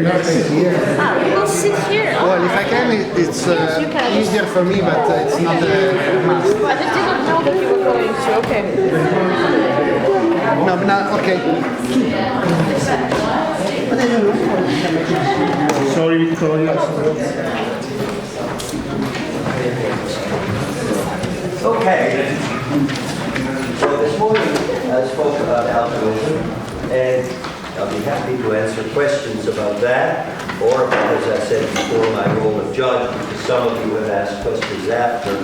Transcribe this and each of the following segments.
We'll sit here. Well, if I can, it's easier for me, but it's not a must. I just didn't know that you were going to. Okay. No, okay. Sorry, Victoria. Okay. So this morning I spoke about altruism, and I'll be happy to answer questions about that, or as I said before, my role of judge, because some of you have asked questions after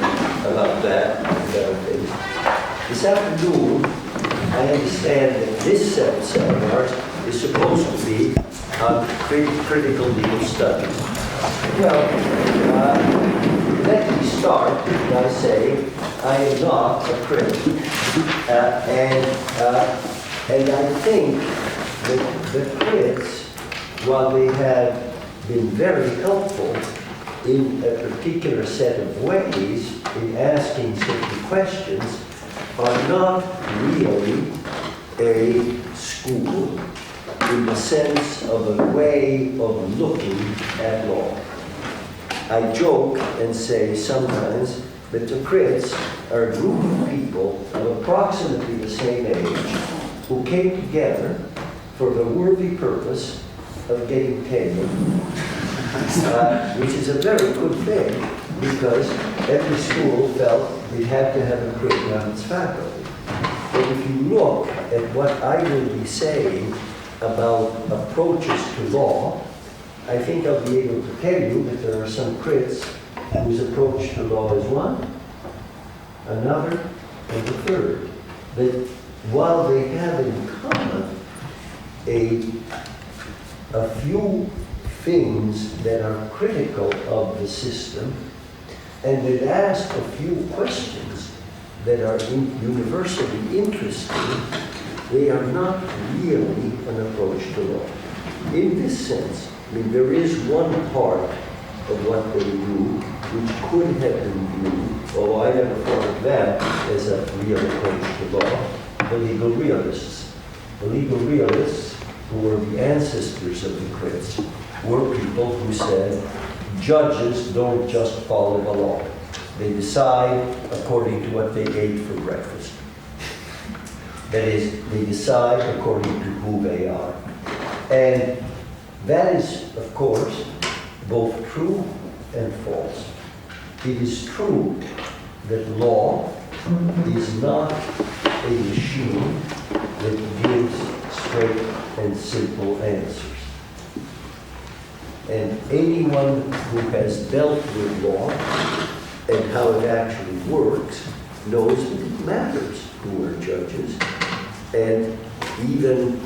about that and other things. This afternoon, I understand that this set of seminars is supposed to be on critical legal studies. Well, let me start by saying I am not a critic, and I think that the critics, while they have been very helpful in a particular set of ways in asking certain questions, are not really a school in the sense of a way of looking at law. I joke and say sometimes that the critics are a group of people of approximately the same age who came together for the worthy purpose of getting tenure, which is a very good thing because every school felt it had to have a critic on its faculty. But if you look at what I will be saying about approaches to law, I think I'll be able to tell you that there are some critics whose approach to law is one, another, and the third. That while they have in common a few things that are critical of the system, and that ask a few questions that are universally interesting, they are not really an approach to law. In this sense, I mean, there is one part of what they do which could have been viewed, although I never thought of that as a real approach to law, the legal realists. The legal realists, who were the ancestors of the critics, were people who said, judges don't just follow the law. They decide according to what they ate for breakfast. That is, they decide according to who they are. And that is, of course, both true and false. It is true that law is not a machine that gives straight and simple answers. And anyone who has dealt with law and how it actually works knows that it matters who are judges. And even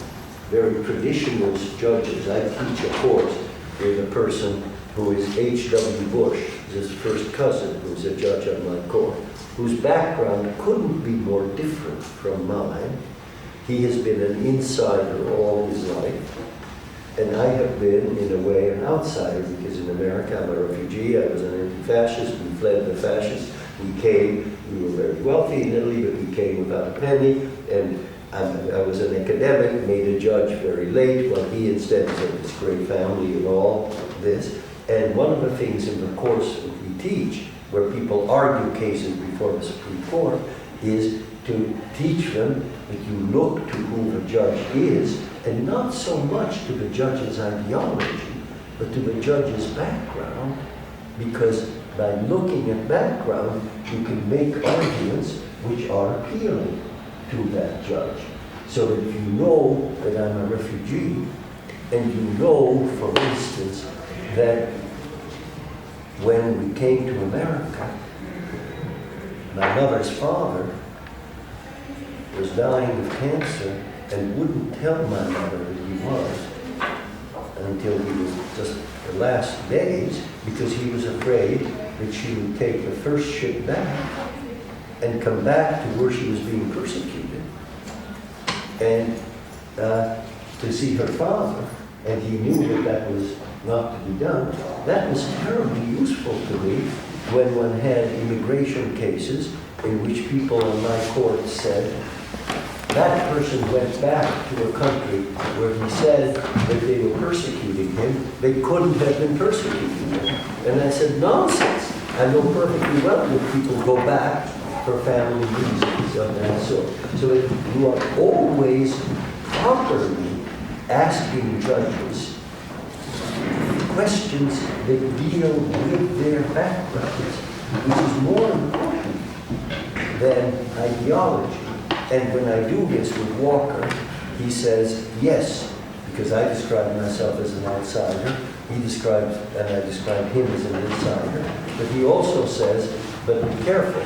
very traditionalist judges, I teach a course with a person who is H.W. Bush, his first cousin, who's a judge on my court, whose background couldn't be more different from mine. He has been an insider all his life, and I have been, in a way, an outsider, because in America I'm a refugee, I was an anti-fascist, we fled the fascists, we came, we were very wealthy in Italy, but we came without a penny, and I was an academic, made a judge very late, while he instead was of this great family and all this. And one of the things in the course that we teach, where people argue cases before the Supreme Court, is to teach them that you look to who the judge is, and not so much to the judge's ideology, but to the judge's background, because by looking at background, you can make arguments which are appealing to that judge. So that if you know that I'm a refugee, and you know, for instance, that when we came to America, my mother's father was dying of cancer and wouldn't tell my mother that he was until he was just the last days, because he was afraid that she would take the first ship back and come back to where she was being persecuted and to see her father, and he knew that that was not to be done. That was terribly useful to me when one had immigration cases in which people on my court said, that person went back to a country where he said that they were persecuting him, they couldn't have been persecuting him. And I said, nonsense. I know perfectly well that people go back for family reasons of that sort. So that you are always properly asking judges questions that deal with their backgrounds, which is more important than ideology. And when I do this with Walker, he says, yes, because I describe myself as an outsider. He describes, and I describe him as an insider. But he also says, but be careful.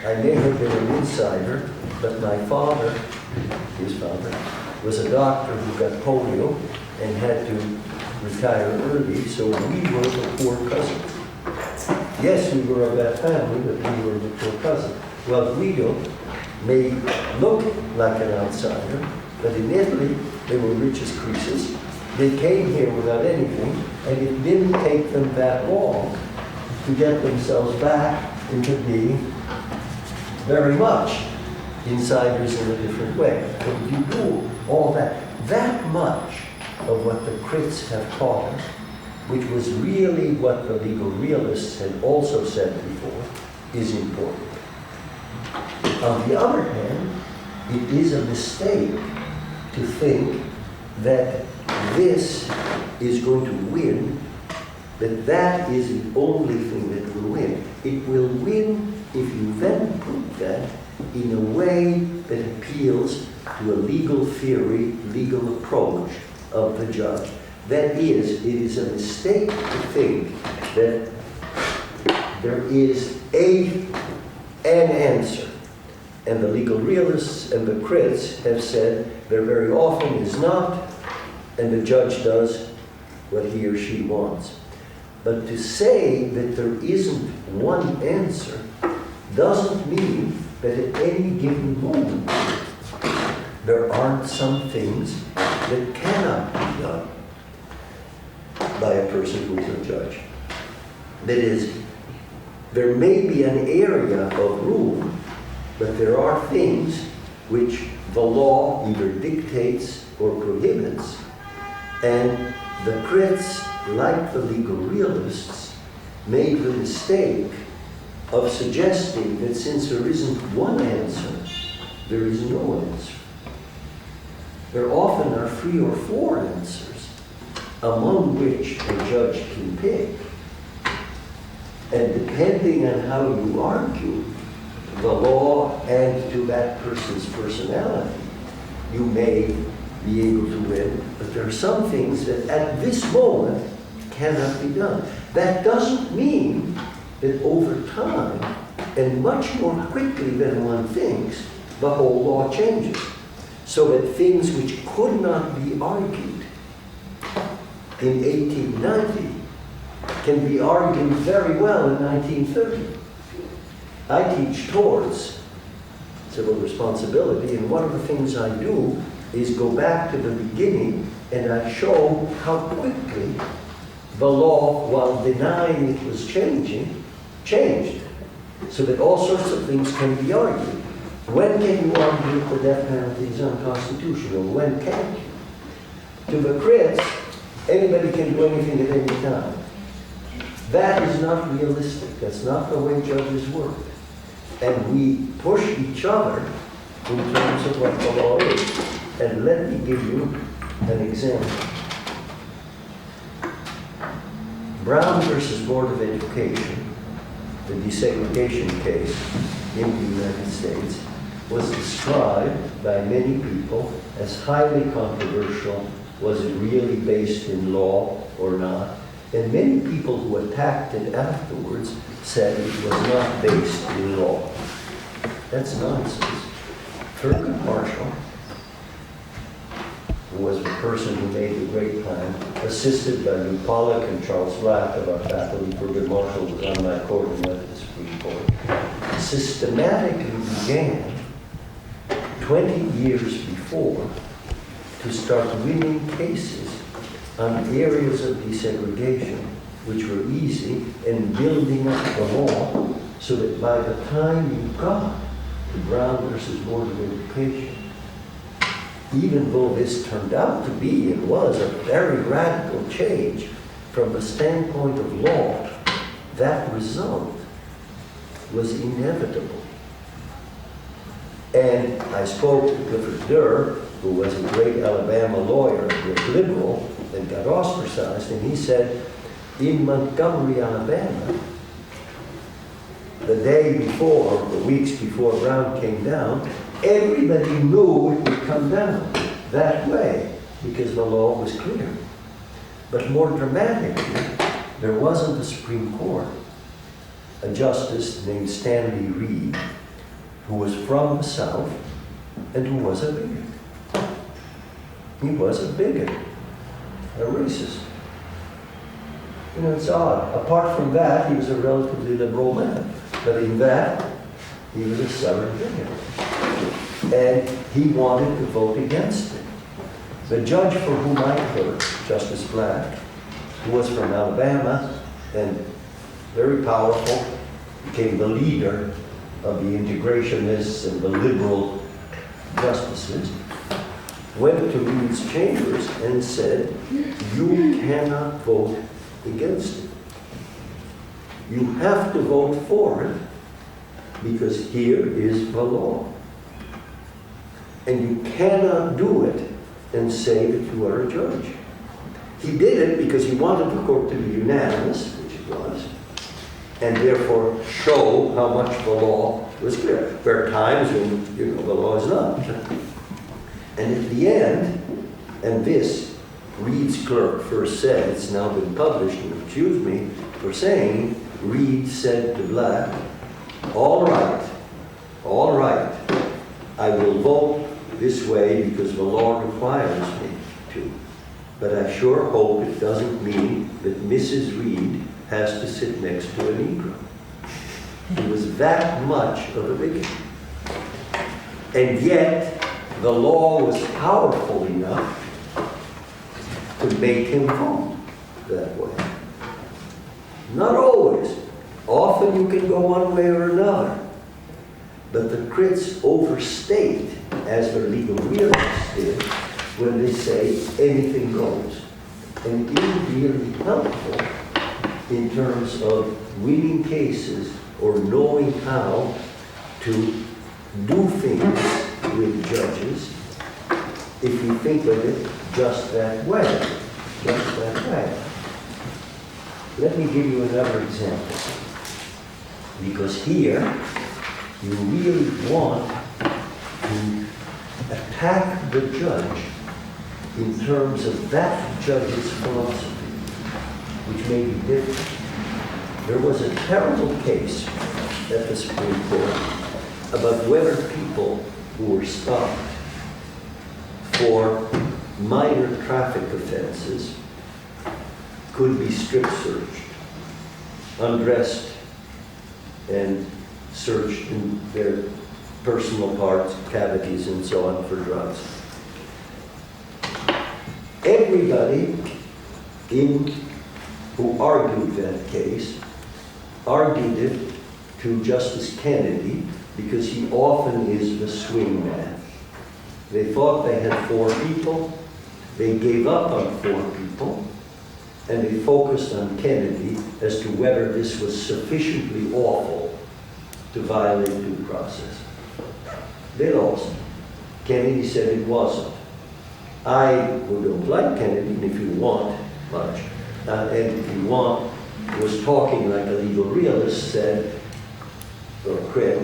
I may have been an insider, but my father, his father, was a doctor who got polio and had to retire early, so we were the poor cousins. Yes, we were of that family, but we were the poor cousins. Well, Guido may look like an outsider, but in Italy, they were rich as Croesus. They came here without anything, and it didn't take them that long to get themselves back into being very much insiders in a different way. But if you do all that much of what the crits have taught us, which was really what the legal realists had also said before, is important. On the other hand, it is a mistake to think that this is going to win, that that is the only thing that will win. It will win if you then put that in a way that appeals to a legal theory, legal approach of the judge. That is, it is a mistake to think that there is an answer. And the legal realists and the crits have said there very often is not, and the judge does what he or she wants. But to say that there isn't one answer doesn't mean that at any given moment there aren't some things that cannot be done by a person who's a judge. That is, there may be an area of rule, but there are things which the law either dictates or prohibits, and the crits, like the legal realists, made the mistake of suggesting that since there isn't one answer, there is no answer. There often are 3 or 4 answers, among which a judge can pick. And depending on how you argue the law and to that person's personality, you may be able to win. But there are some things that at this moment cannot be done. That doesn't mean that over time, and much more quickly than one thinks, the whole law changes. So that things which could not be argued in 1890 can be argued very well in 1930. I teach torts, civil responsibility, and one of the things I do is go back to the beginning and I show how quickly the law, while denying it was changing, changed. So that all sorts of things can be argued. When can you argue that the death penalty is unconstitutional? When can't you? To the crits, anybody can do anything at any time. That is not realistic. That's not the way judges work. And we push each other in terms of what the law is. And let me give you an example. Brown versus Board of Education, the desegregation case in the United States, was described by many people as highly controversial. Was it really based in law or not? And many people who attacked it afterwards said it was not based in law. That's nonsense. Thurgood Marshall, who was the person who made the great plan, assisted by Lou Pollack and Charles Black of our faculty. Thurgood Marshall was on my court and went to the Supreme Court. Systematically began 20 years before to start winning cases on areas of desegregation which were easy and building up the law so that by the time you got to Brown versus Board of Education, even though this turned out to be and was a very radical change from the standpoint of law, that result was inevitable. And I spoke to Clifford Durr, who was a great Alabama lawyer, was liberal, and got ostracized, and he said, in Montgomery, Alabama, the day before, the weeks before Brown came down, everybody knew it would come down that way because the law was clear. But more dramatically, there was in the Supreme Court a justice named Stanley Reed, who was from the South and who was a bigot. He was a bigot, a racist. You know, it's odd. Apart from that, he was a relatively liberal man. But in that, he was a Southern bigot. And he wanted to vote against it. The judge for whom I clerked, Justice Black, who was from Alabama and very powerful, became the leader of the integrationists and the liberal justices, went to Reed's chambers and said, you cannot vote against it. You have to vote for it because here is the law. And you cannot do it and say that you are a judge. He did it because he wanted the court to be unanimous, which it was, and therefore show how much the law was clear. There are times when, you know, the law is not. And at the end, and this, Reed's clerk first said, it's now been published and accused me for saying, Reed said to Black, all right, I will vote this way because the law requires me to. But I sure hope it doesn't mean that Mrs. Reed has to sit next to a Negro. He was that much of a bigot. And yet, the law was powerful enough to make him vote that way. Not always. Often you can go one way or another. But the crits overstate, as the legal realists did, when they say anything goes. And it is really helpful in terms of winning cases or knowing how to do things with judges if you think of it just that way. Just that way. Let me give you another example. Because here, you really want to attack the judge in terms of that judge's philosophy, which may be different. There was a terrible case at the Supreme Court about whether people who were stopped for minor traffic offenses could be strip searched, undressed, and searched in their personal parts, cavities, and so on for drugs. Everybody who argued that case argued it to Justice Kennedy because he often is the swing man. They thought they had 4 people, they gave up on 4 people, and they focused on Kennedy as to whether this was sufficiently awful to violate due process. They lost. Kennedy said it wasn't. I, who don't like Kennedy, and if you want much, and if you want, was talking like a legal realist said, or crit,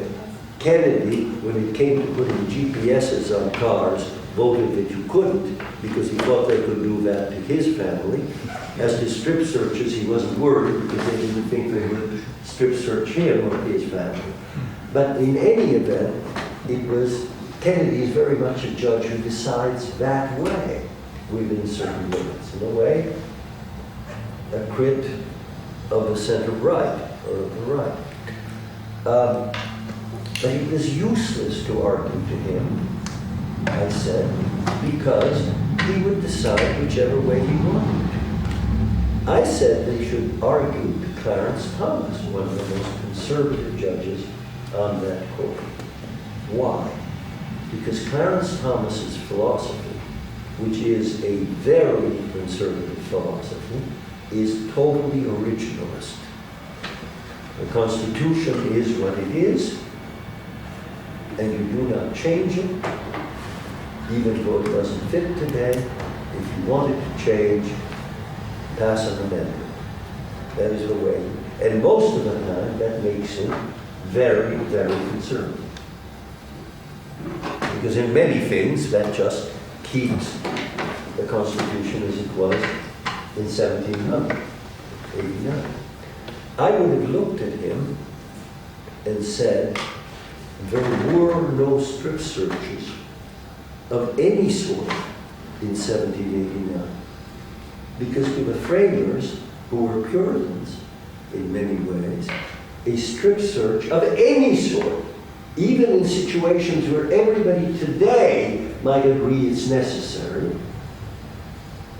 Kennedy, when it came to putting GPSs on cars, voted that you couldn't because he thought they could do that to his family. As to strip searches, he wasn't worried because they didn't think they would strip search him or his family. But in any event, it was, Kennedy is very much a judge who decides that way within certain limits. In a way, a crit of the center right, or of the right. But it was useless to argue to him, I said, because he would decide whichever way he wanted to. I said they should argue to Clarence Thomas, one of the most conservative judges on that court. Why? Because Clarence Thomas's philosophy, which is a very conservative philosophy, is totally originalist. The Constitution is what it is, and you do not change it, even though it doesn't fit today. If you want it to change, pass an amendment. That is the way. And most of the time, that makes it very, very conservative. Because in many things, that just keeps the Constitution as it was in 1789. I would have looked at him and said, there were no strip searches of any sort in 1789. Because to the framers, who were Puritans in many ways, a strip search of any sort, even in situations where everybody today might agree it's necessary,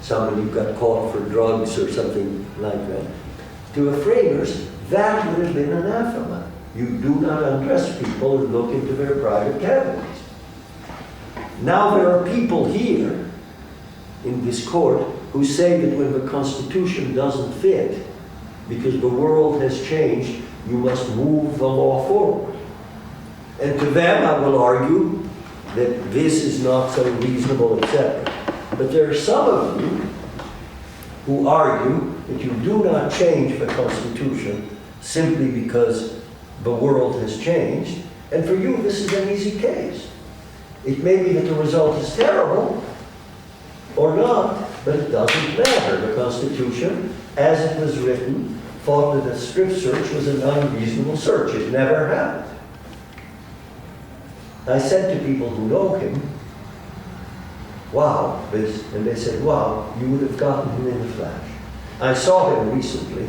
somebody got caught for drugs or something like that, to the framers, that would have been anathema. You do not undress people and look into their private cavities. Now there are people here in this court who say that when the Constitution doesn't fit, because the world has changed, you must move the law forward. And to them, I will argue that this is not so reasonable, etc. But there are some of you who argue that you do not change the Constitution simply because the world has changed. And for you, this is an easy case. It may be that the result is terrible or not, but it doesn't matter. The Constitution, as it was written, thought that a strip search was an unreasonable search. It never happened. I said to people who know him, wow, this, and they said, wow, you would have gotten him in a flash. I saw him recently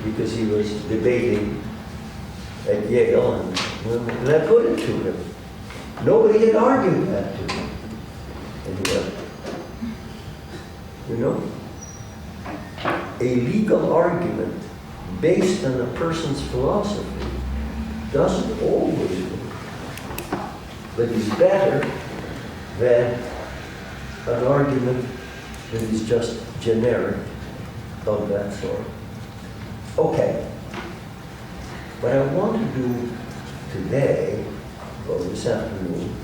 because he was debating at Yale, and I put it to him. Nobody had argued that to him. And he went, you know, a legal argument based on a person's philosophy doesn't always work, but is better than an argument that is just generic of that sort. Okay. What I want to do today, or this afternoon,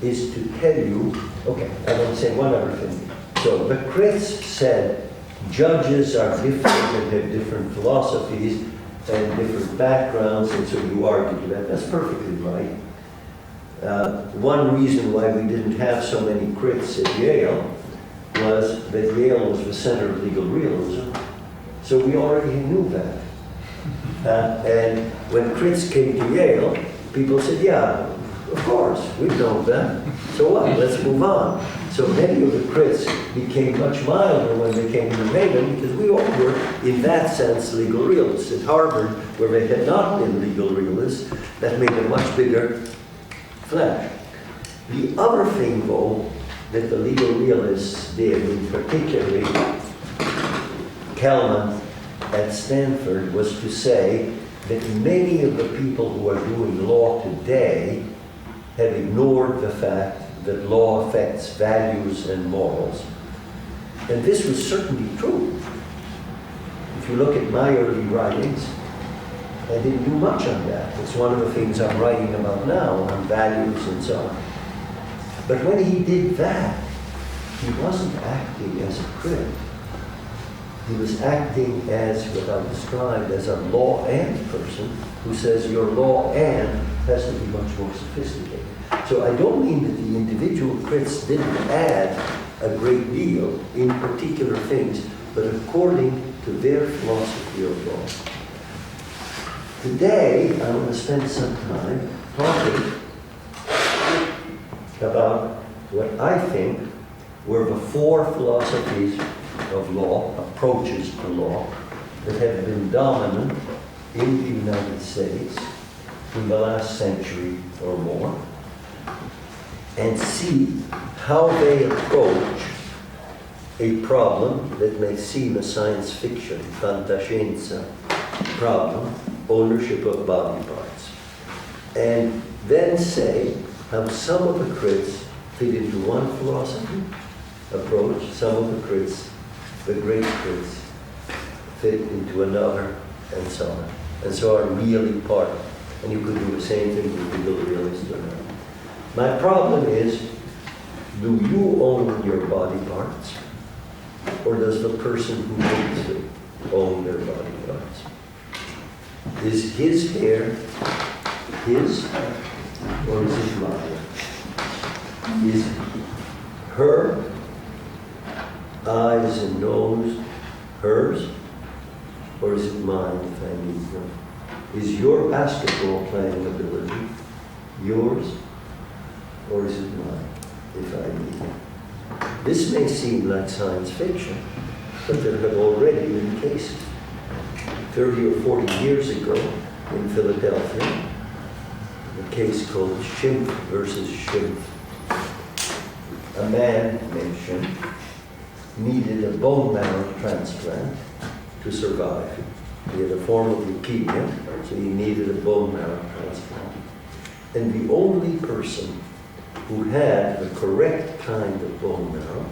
is to tell you, okay, I want to say one other thing. So the critics said judges are different and have different philosophies and different backgrounds, and so you argue that. That's perfectly right. One reason why we didn't have so many critics at Yale was that Yale was the center of legal realism, so we already knew that. And when critics came to Yale, people said, yeah, of course, we've known that. So what? Let's move on. So many of the critics became much milder when they came to Maine because we all were, in that sense, legal realists. At Harvard, where they had not been legal realists, that made a much bigger flash. The other thing, though, that the legal realists did, and particularly Kelman at Stanford, was to say that many of the people who are doing law today have ignored the fact that law affects values and morals. And this was certainly true. If you look at my early writings, I didn't do much on that. It's one of the things I'm writing about now, on values and so on. But when he did that, he wasn't acting as a critic. He was acting as what I described as a law and person who says your law and has to be much more sophisticated. So I don't mean that the individual critics didn't add a great deal in particular things, but according to their philosophy of law. Today, I want to spend some time talking about what I think were the four philosophies of law, approaches to law, that have been dominant in the United States in the last century or more, and see how they approach a problem that may seem a science fiction, fantascienza problem, ownership of body parts. And then say how some of the crits fit into one philosophy approach, some of the crits, the great crits, fit into another, and so on. And so are really part. And you could do the same thing with the real realist. My problem is, do you own your body parts? Or does the person who makes it own their body parts? Is his hair his, or is it mine? Is her eyes and nose hers, or is it mine if I need them? Is your basketball playing ability yours, or is it mine if I need it? This may seem like science fiction, but there have already been cases. 30 or 40 years ago in Philadelphia, a case called Schimpf versus Schimpf. A man mentioned needed a bone marrow transplant to survive. He had a form of leukemia, so he needed a bone marrow transplant. And the only person who had the correct kind of bone marrow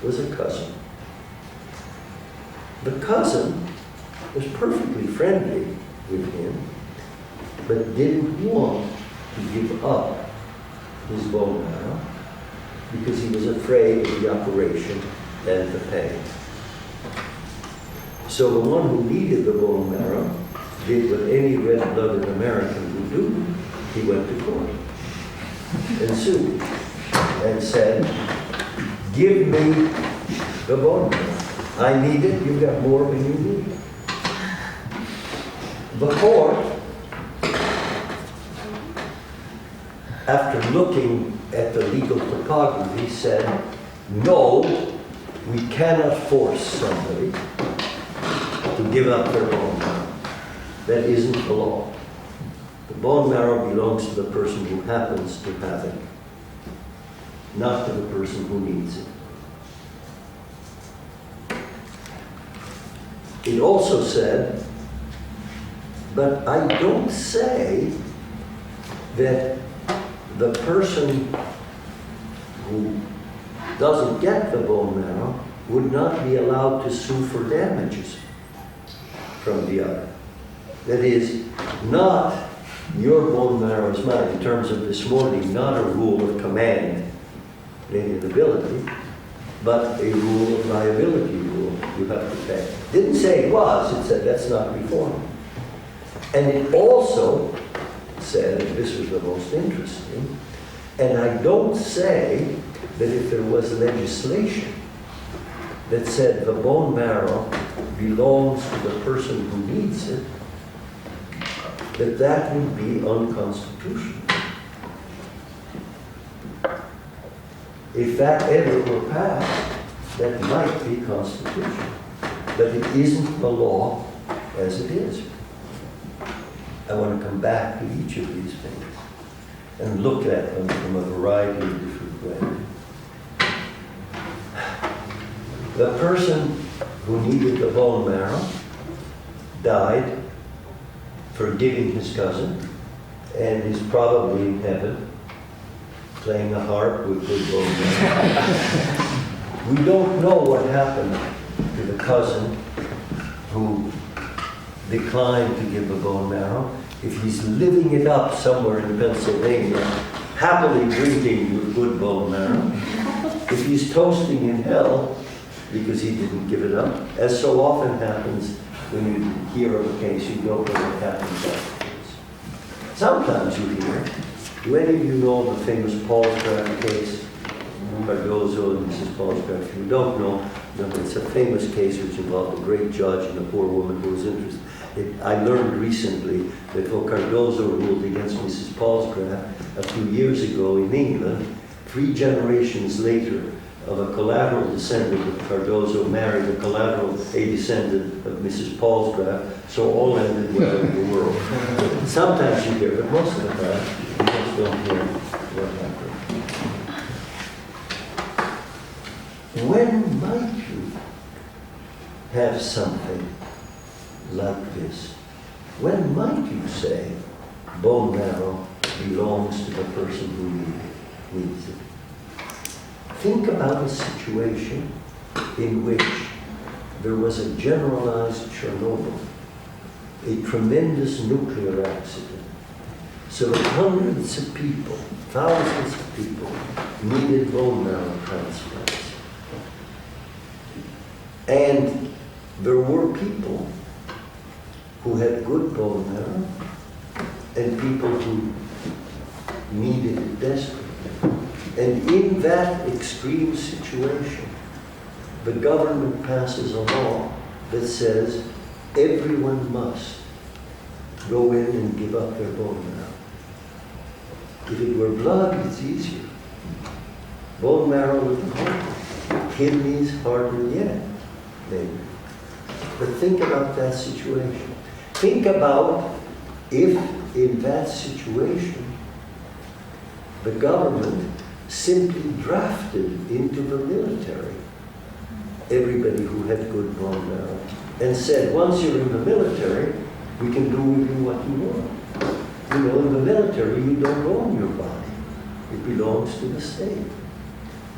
was a cousin. The cousin was perfectly friendly with him, but didn't want to give up his bone marrow because he was afraid of the operation and the pain. So the one who needed the bone marrow did what any red-blooded American would do. He went to court and sued and said, give me the bone marrow. I need it, you got more than you need. The court, after looking at the legal topography, said, no, we cannot force somebody to give up their bone marrow. That isn't the law. The bone marrow belongs to the person who happens to have it, not to the person who needs it. It also said, but I don't say that the person who doesn't get the bone marrow would not be allowed to sue for damages from the other. That is, not your bone marrow is mine, in terms of this morning, not a rule of command and inability, but a rule of liability rule you have to pay. Didn't say it was, it said that's not reform. And it also said, and this was the most interesting, and I don't say that if there was legislation that said the bone marrow belongs to the person who needs it, that that would be unconstitutional. If that ever were passed, that might be constitutional. But it isn't the law as it is. I want to come back to each of these things and look at them from a variety of different ways. The person who needed the bone marrow died for giving his cousin, and is probably in heaven playing a harp with good bone marrow. We don't know what happened to the cousin who declined to give the bone marrow. If he's living it up somewhere in Pennsylvania, happily drinking with good bone marrow, if he's toasting in hell because he didn't give it up, as so often happens when you hear of a case, you don't know what happens afterwards. Sometimes you hear, do any of you know the famous Paulsgraf case? Cardozo and Mrs. Paulsgraf. If you don't know, it's a famous case which involved a great judge and a poor woman who was interested. I learned recently that what Cardozo ruled against Mrs. Paulsgraf a few years ago in England, 3 generations later, of a collateral descendant of Cardozo married a descendant of Mrs. Paulsgraf, so all ended well in the world. Sometimes you hear, but most of the time, you just don't hear what happened. When might you have something like this? When might you say, bone marrow belongs to the person who needs it. Think about a situation in which there was a generalized Chernobyl, a tremendous nuclear accident. So hundreds of people, thousands of people needed bone marrow transplants. And there were people who had good bone marrow and people who needed it desperately. And in that extreme situation, the government passes a law that says everyone must go in and give up their bone marrow. If it were blood, it's easier. Bone marrow would be harder. Kidneys, harder yet, maybe. But think about that situation. Think about if in that situation the government simply drafted into the military everybody who had good bone marrow and said, once you're in the military, we can do with you what you want. You know, in the military, you don't own your body. It belongs to the state.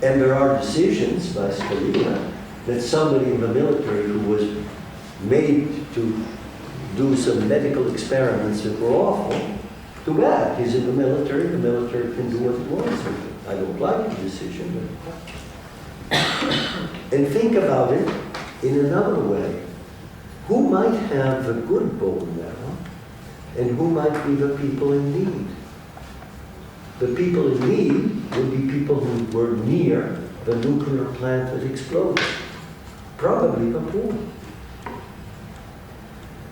And there are decisions by Scalia that somebody in the military who was made to do some medical experiments that were awful, too bad. He's in the military can do what it wants with it. I don't like the decision, but and think about it in another way. Who might have the good bone marrow and who might be the people in need? The people in need would be people who were near the nuclear plant that exploded. Probably the poor.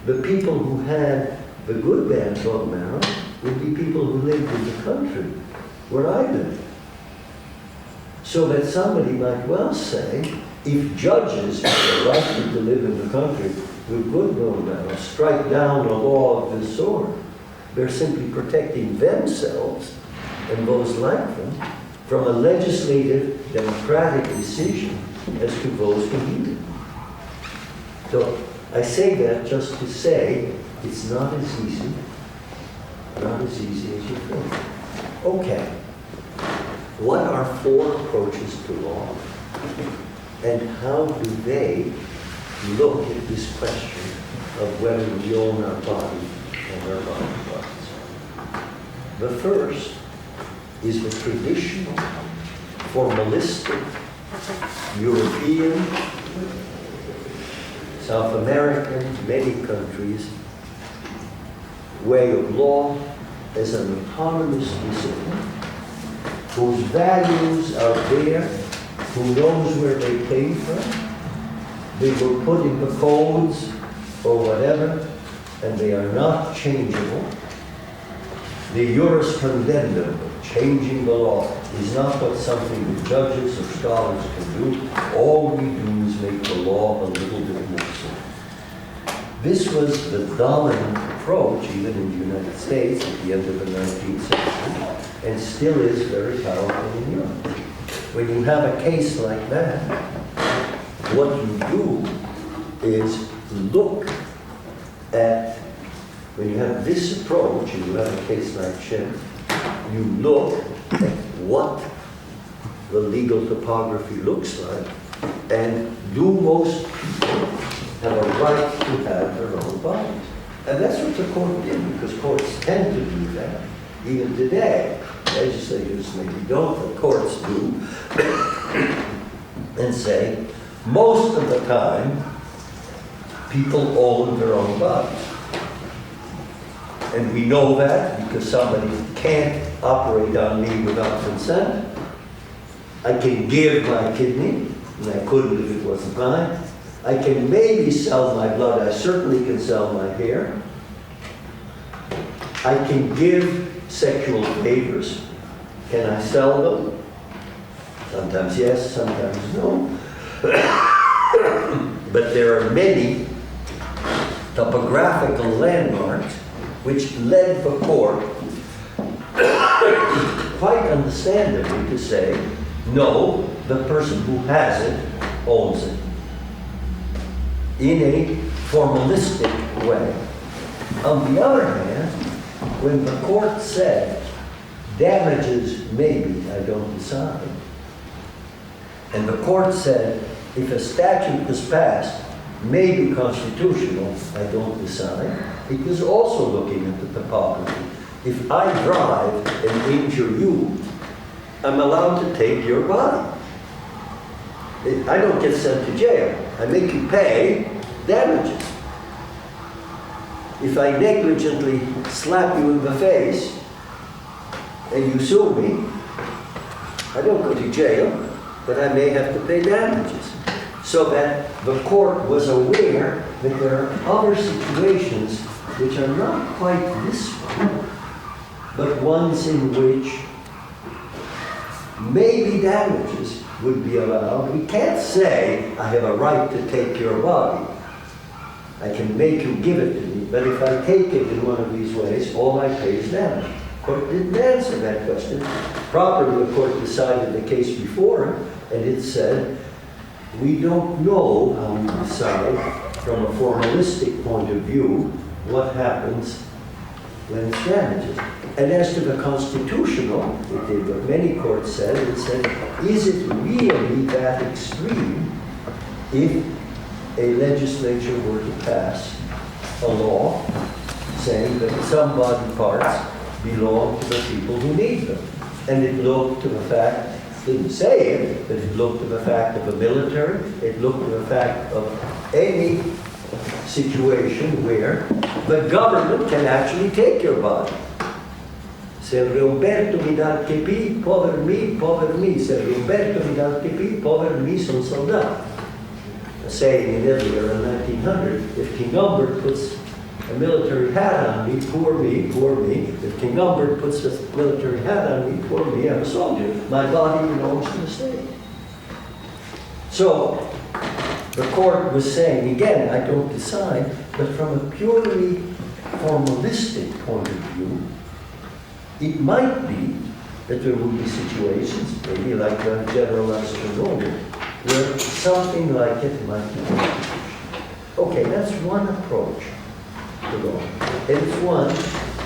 The people who had the good bone marrow would be people who lived in the country where I live. So that somebody might well say, if judges who are likely to live in the country with good bone marrow strike down a law of this sort, they're simply protecting themselves and those like them from a legislative democratic decision as to those who need it. So I say that just to say it's not as easy as you think. Okay. What are four approaches to law, and how do they look at this question of whether we own our body and our body parts? The first is the traditional, formalistic, European, South American, many countries, way of law as an autonomous discipline whose values are there, who knows where they came from. They were put in the codes or whatever, and they are not changeable. The juris condendum, changing the law, is not what something that judges or scholars can do. All we do is make the law a little bit more simple. This was the dominant approach, even in the United States at the end of the 19th century, and still is very powerful in Europe. When you have a case like that, what you do is look at, when you have this approach, and you have a case like Shem, you look at what the legal topography looks like, and do most people have a right to have their own bodies? And that's what the court did, because courts tend to do that, even today. Legislators maybe don't, but courts do, and say, most of the time, people own their own bodies. And we know that because somebody can't operate on me without consent. I can give my kidney, and I couldn't if it wasn't mine. I can maybe sell my blood. I certainly can sell my hair. I can give sexual favors. Can I sell them? Sometimes yes, sometimes no. But there are many topographical landmarks which led the court, quite understandably, to say, no, the person who has it owns it, in a formalistic way. On the other hand, when the court said, Damages, maybe, I don't decide. And the court said, if a statute was passed, may be constitutional, I don't decide. It was also looking at the topography. If I drive and injure you, I'm allowed to take your body. I don't get sent to jail. I make you pay damages. If I negligently slap you in the face and you sue me, I don't go to jail, but I may have to pay damages. So that the court was aware that there are other situations which are not quite this one, but ones in which maybe damages would be allowed. We can't say, I have a right to take your body. I can make you give it to me, but if I take it in one of these ways, all I pay is damage. The court didn't answer that question. Properly, the court decided the case before it, and it said, we don't know how we decide from a formalistic point of view what happens when it's damages. And as to the constitutional, it did what many courts said, it said, is it really that extreme if a legislature were to pass a law saying that some body parts belong to the people who need them? And it looked to the fact, didn't say it, but it looked to the fact of the military, it looked to the fact of any situation where the government can actually take your body. Se Roberto mi dà il chepi, povero mi, se Roberto mi dà il chepi, povero mi, son soldato. A saying in Italy around 1900, if King Humbert puts a military hat on me, poor me, poor me. If King Humbert puts a military hat on me, poor me, I'm a soldier. My body belongs to the state. So, the court was saying, again, I don't decide, but from a purely formalistic point of view, it might be that there would be situations, maybe like the General Astronomy, where something like it might be constitutional. Okay, that's one approach to law. And it's one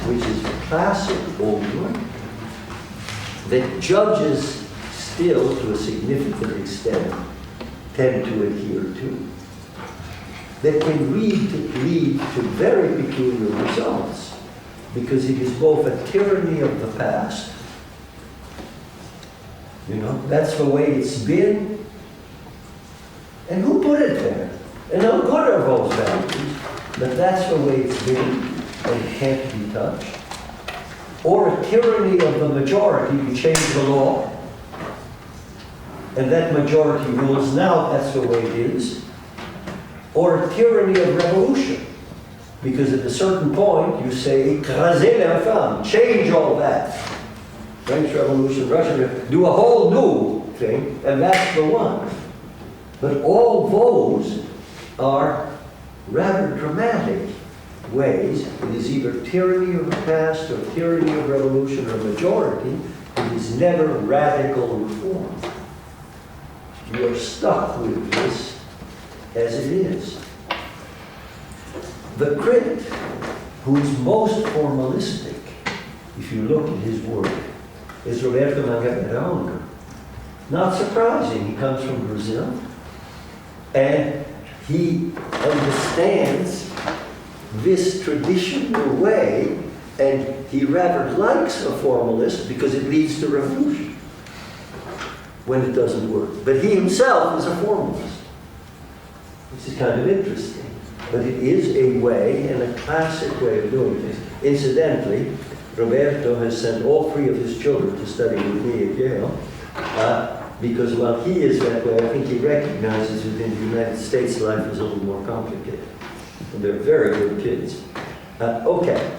which is a classic old one that judges still, to a significant extent, tend to adhere to, that can lead to very peculiar results, because it is both a tyranny of the past, you know, that's the way it's been, and who put it there? And how good are those values? But that's the way it's been, and it can't be touched. Or a tyranny of the majority, you change the law, and that majority rules now, that's the way it is. Or a tyranny of revolution, because at a certain point you say, écraser l'infâme, change all that. French Revolution, Russian Revolution, do a whole new thing, and that's the one. But all those are rather dramatic ways. It is either tyranny of the past, or tyranny of revolution, or majority. It is never radical reform. You are stuck with this as it is. The critic who is most formalistic, if you look at his work, is Roberto Mangabeira. Not surprising, he comes from Brazil, and he understands this traditional way, and he rather likes a formalist because it leads to revolution when it doesn't work. But he himself is a formalist, which is kind of interesting. But it is a way, and a classic way of doing things. Incidentally, Roberto has sent all three of his children to study with me at Yale, because while he is that way, I think he recognizes within the United States life is a little more complicated. And they're very good kids. Okay.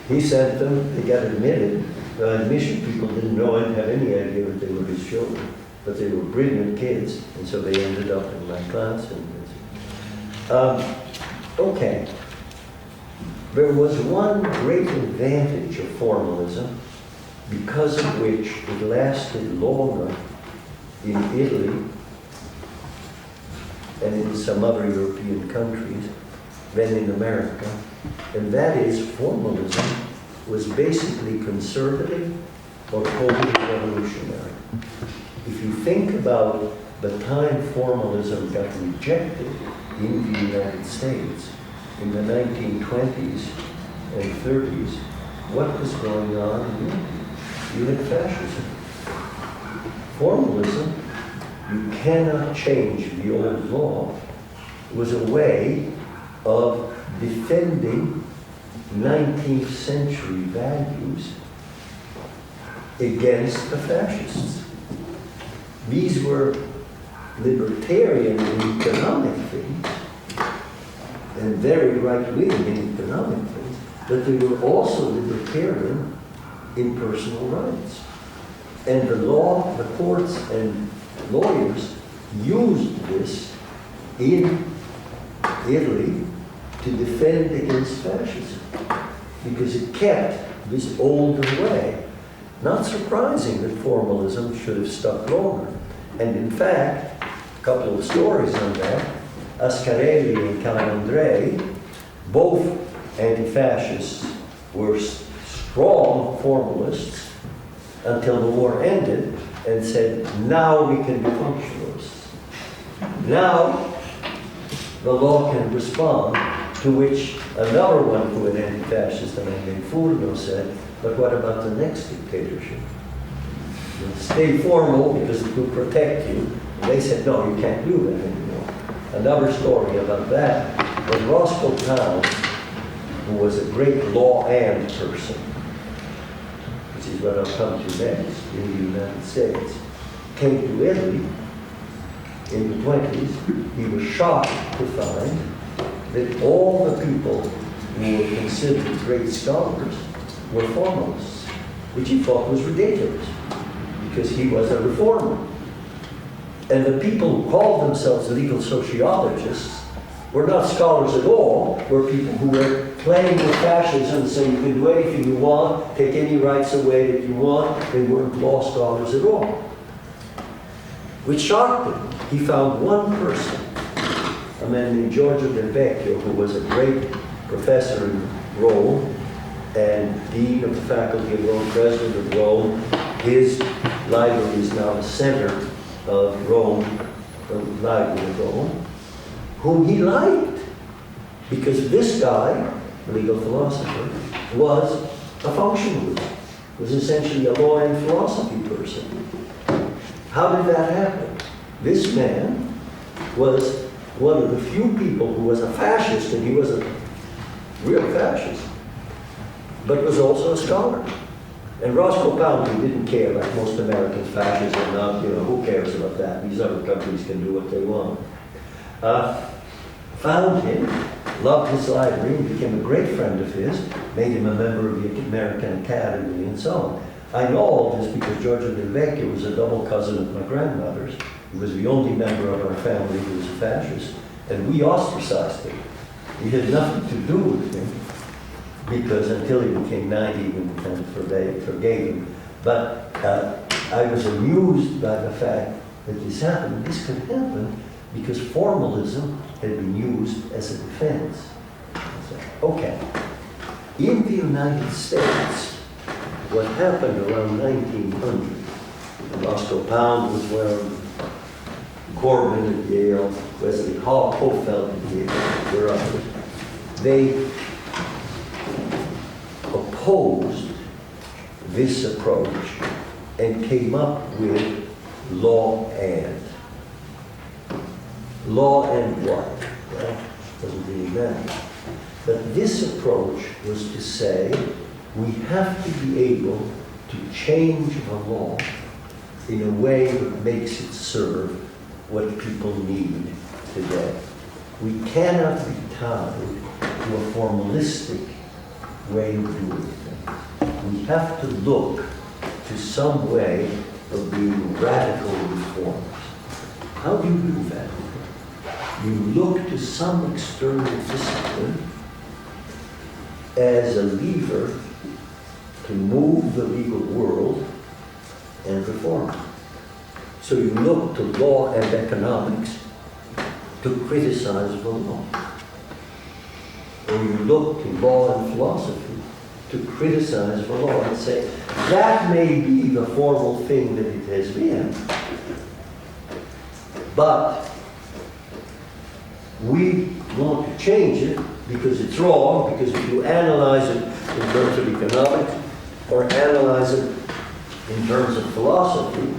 He sent them, they got admitted. Admission people didn't know and have any idea that they were his children. But they were brilliant kids, and so they ended up in my class. Okay. There was one great advantage of formalism, because of which it lasted longer in Italy and in some other European countries than in America, and that is formalism was basically conservative or totally revolutionary. If you think about the time formalism got rejected in the United States in the 1920s and 30s, what was going on in Europe? You had fascism. Formalism, you cannot change the old law, was a way of defending 19th century values against the fascists. These were libertarian in economic things and very right-wing in economic things, but they were also libertarian in personal rights. And the law, the courts and lawyers used this in Italy to defend against fascism because it kept this older way. Not surprising that formalism should have stuck longer. And in fact, a couple of stories on that, Ascarelli and Calamandrei, both anti-fascists, were strong formalists until the war ended and said, now we can be functionalists. Now the law can respond, to which another one who was anti-fascist, a man named Furno, said, but what about the next dictatorship? Stay formal because it will protect you. And they said, no, you can't do that anymore. Another story about that was Roscoe Pound, who was a great law and person, which is what I'll come to next, in the United States, came to Italy in the 20s. He was shocked to find that all the people who were considered great scholars were formalists, which he thought was ridiculous, because he was a reformer. And the people who called themselves legal sociologists were not scholars at all, were people who were playing with fascism, saying you can do anything you want, take any rights away that you want. They weren't law scholars at all. Which shocked him. He found one person, a man named Giorgio Del Vecchio, who was a great professor in Rome and dean of the faculty of Rome, president of Rome. His library is now the center of Rome, the library of Rome, whom he liked, because this guy, legal philosopher, was a functionalist, was essentially a law and philosophy person. How did that happen? This man was one of the few people who was a fascist, and he was a real fascist, but was also a scholar. And Roscoe Pound, who didn't care, like most American fascists are not, who cares about that? These other countries can do what they want. Found him, loved his library, and became a great friend of his, made him a member of the American Academy, and so on. I know all this because Giorgio Del Vecchio was a double cousin of my grandmother's. He was the only member of our family who was a fascist, and we ostracized him. We had nothing to do with him, because until he became 90, we kind of forgave him. But I was amused by the fact that this happened. This could happen because formalism had been used as a defense. Okay. In the United States, what happened around 1900, Roscoe Pound was one, Corbin at Yale, Wesley Hofeld at Yale, were others. They opposed this approach and came up with law and. Law and what? Well, doesn't really matter. But this approach was to say we have to be able to change the law in a way that makes it serve what people need today. We cannot be tied to a formalistic way of doing things. We have to look to some way of being radical reformers. How do you do that? You look to some external discipline as a lever to move the legal world and reform it. So you look to law and economics to criticize the law. Or you look to law and philosophy to criticize the law and say, that may be the formal thing that it has been, but we want to change it because it's wrong, because if you analyze it in terms of economics or analyze it in terms of philosophy,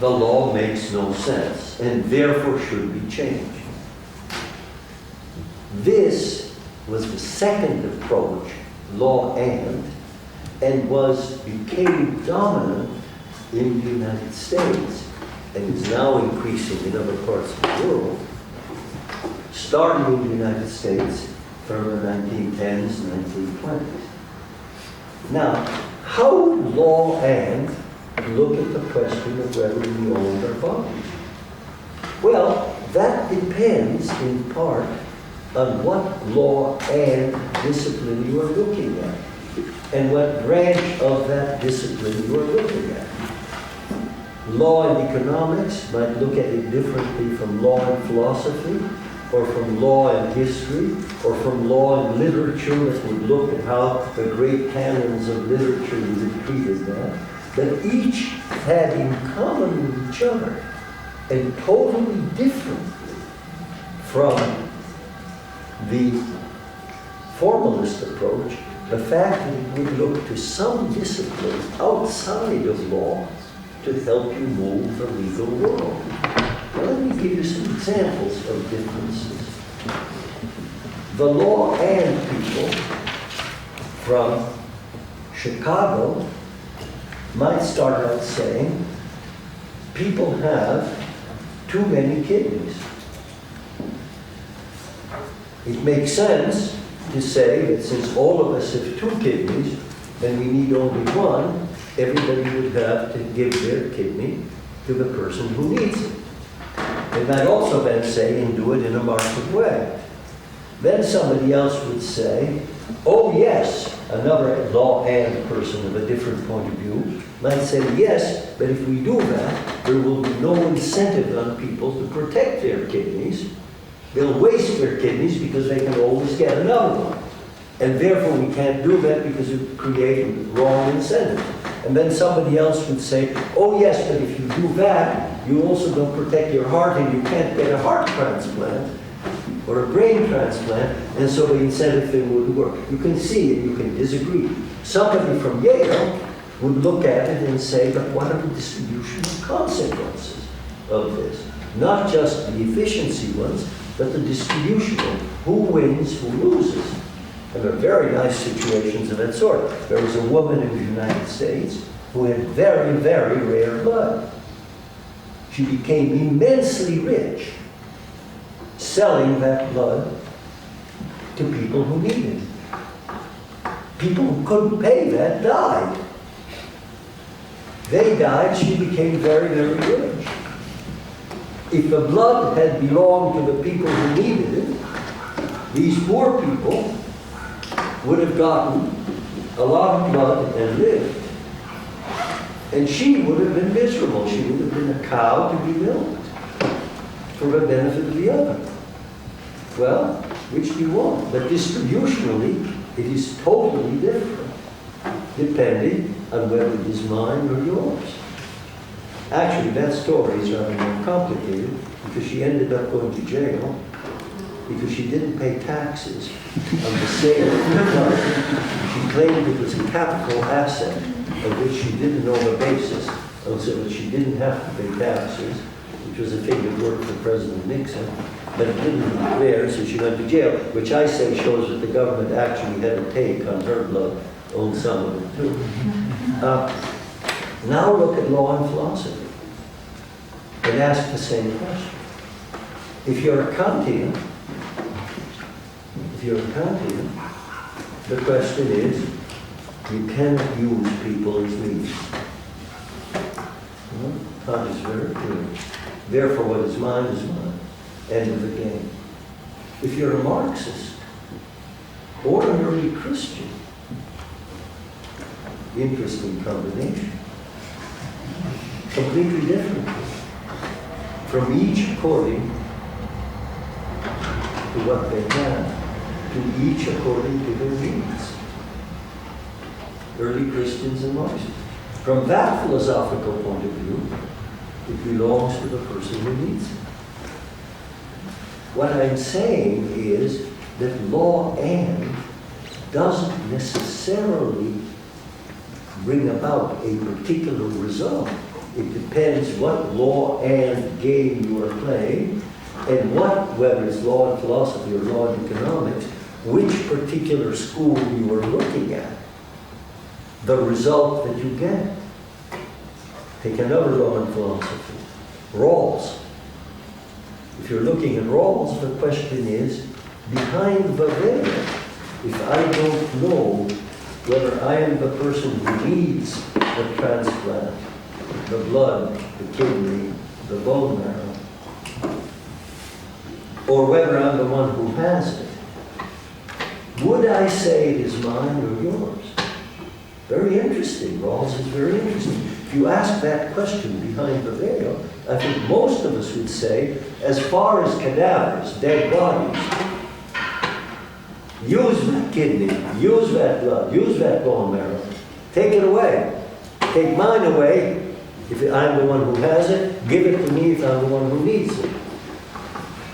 the law makes no sense and therefore should be changed. This was the second approach, law and became dominant in the United States and is now increasing in other parts of the world, starting in the United States from the 1910s, 1920s. Now, how would law and look at the question of whether we own our bodies? Well, that depends in part on what law and discipline you are looking at, and what branch of that discipline you are looking at. Law and economics might look at it differently from law and philosophy, or from law and history, or from law and literature that would look at how the great canons of literature would have treated that. That each had in common with each other, and totally differently from the formalist approach, the fact that it would look to some discipline outside of law to help you move the legal world. Now let me give you some examples of differences. The law and people from Chicago might start out saying, people have too many kidneys. It makes sense to say that since all of us have 2 kidneys and we need only one, everybody would have to give their kidney to the person who needs it. They might also then say, and do it in a marked way. Then somebody else would say, oh yes, another law and person of a different point of view might say, yes, but if we do that, there will be no incentive on people to protect their kidneys. They'll waste their kidneys because they can always get another one. And therefore we can't do that because it creates wrong incentive. And then somebody else would say, oh yes, but if you do that, you also don't protect your heart and you can't get a heart transplant or a brain transplant, and so the incentive thing wouldn't work. You can see it, you can disagree. Somebody from Yale would look at it and say, but what are the distributional consequences of this? Not just the efficiency ones, but the distributional. Who wins, who loses? And there are very nice situations of that sort. There was a woman in the United States who had very, very rare blood. She became immensely rich selling that blood to people who needed it. People who couldn't pay that died. They died, she became very, very rich. If the blood had belonged to the people who needed it, these poor people would have gotten a lot of blood and lived. And she would have been miserable. She would have been a cow to be milked for the benefit of the other. Well, which do you want? But distributionally, it is totally different, depending on whether it is mine or yours. Actually, that story is rather more complicated because she ended up going to jail because she didn't pay taxes on the sale of the blood. She claimed it was a capital asset of which she didn't know the basis, and so that she didn't have to pay taxes, which was a thing that worked for President Nixon, but it didn't declare, so she went to jail, which I say shows that the government actually had a take on her blood, owned some of it too. Now look at law and philosophy and ask the same question. If you're a Kantian, the question is, you cannot use people as means. Well, Kant is very clear. Therefore, what is mine is mine. End of the game. If you're a Marxist or an early Christian, interesting combination. Completely different. From each according to what they have, to each according to their needs. early Christians and Marxists. From that philosophical point of view, it belongs to the person who needs it. What I'm saying is that law and doesn't necessarily bring about a particular result. It depends what law and game you are playing, and what, whether it's law and philosophy or law and economics, which particular school you are looking at, the result that you get. Take another law and philosophy, Rawls. If you're looking at Rawls, the question is, behind the veil, if I don't know whether I am the person who needs the transplant, the blood, the kidney, the bone marrow, or whether I'm the one who has it, would I say it is mine or yours? Very interesting. Rawls is very interesting. If you ask that question behind the veil, I think most of us would say, as far as cadavers, dead bodies, use that kidney, use that blood, use that bone marrow, take it away. Take mine away if I'm the one who has it, give it to me if I'm the one who needs it.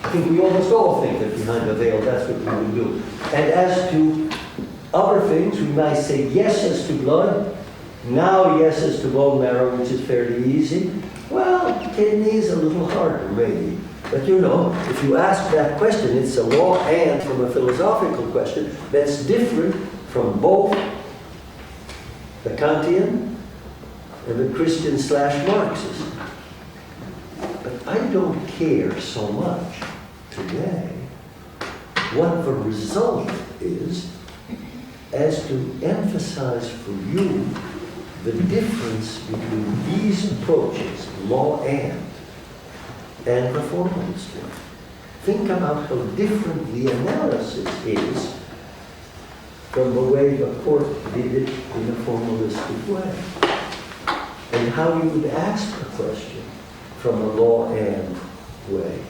I think we almost all think that behind the veil that's what we would do. And as to other things, we might say yes as to blood, now yes as to bone marrow, which is fairly easy. Well, kidney is a little harder, maybe. But you know, if you ask that question, it's a law and from a philosophical question that's different from both the Kantian and the Christian / Marxist. But I don't care so much today what the result is as to emphasize for you the difference between these approaches, law and the formalist one. Think about how different the analysis is from the way the court did it in a formalistic way. And how you would ask a question from a law and way.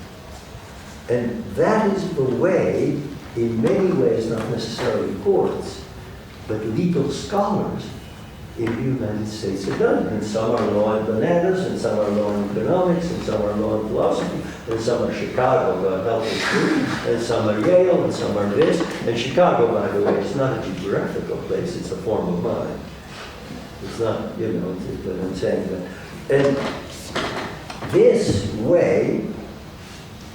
And that is the way, in many ways, not necessarily courts, but legal scholars in the United States have done. And some are law and bananas, and some are law and economics, and some are law and philosophy, and some are Chicago, God help us, and some are Yale, and some are this. And Chicago, by the way, is not a geographical place, it's a form of mind. It's not, you know, what I'm saying. But, and this way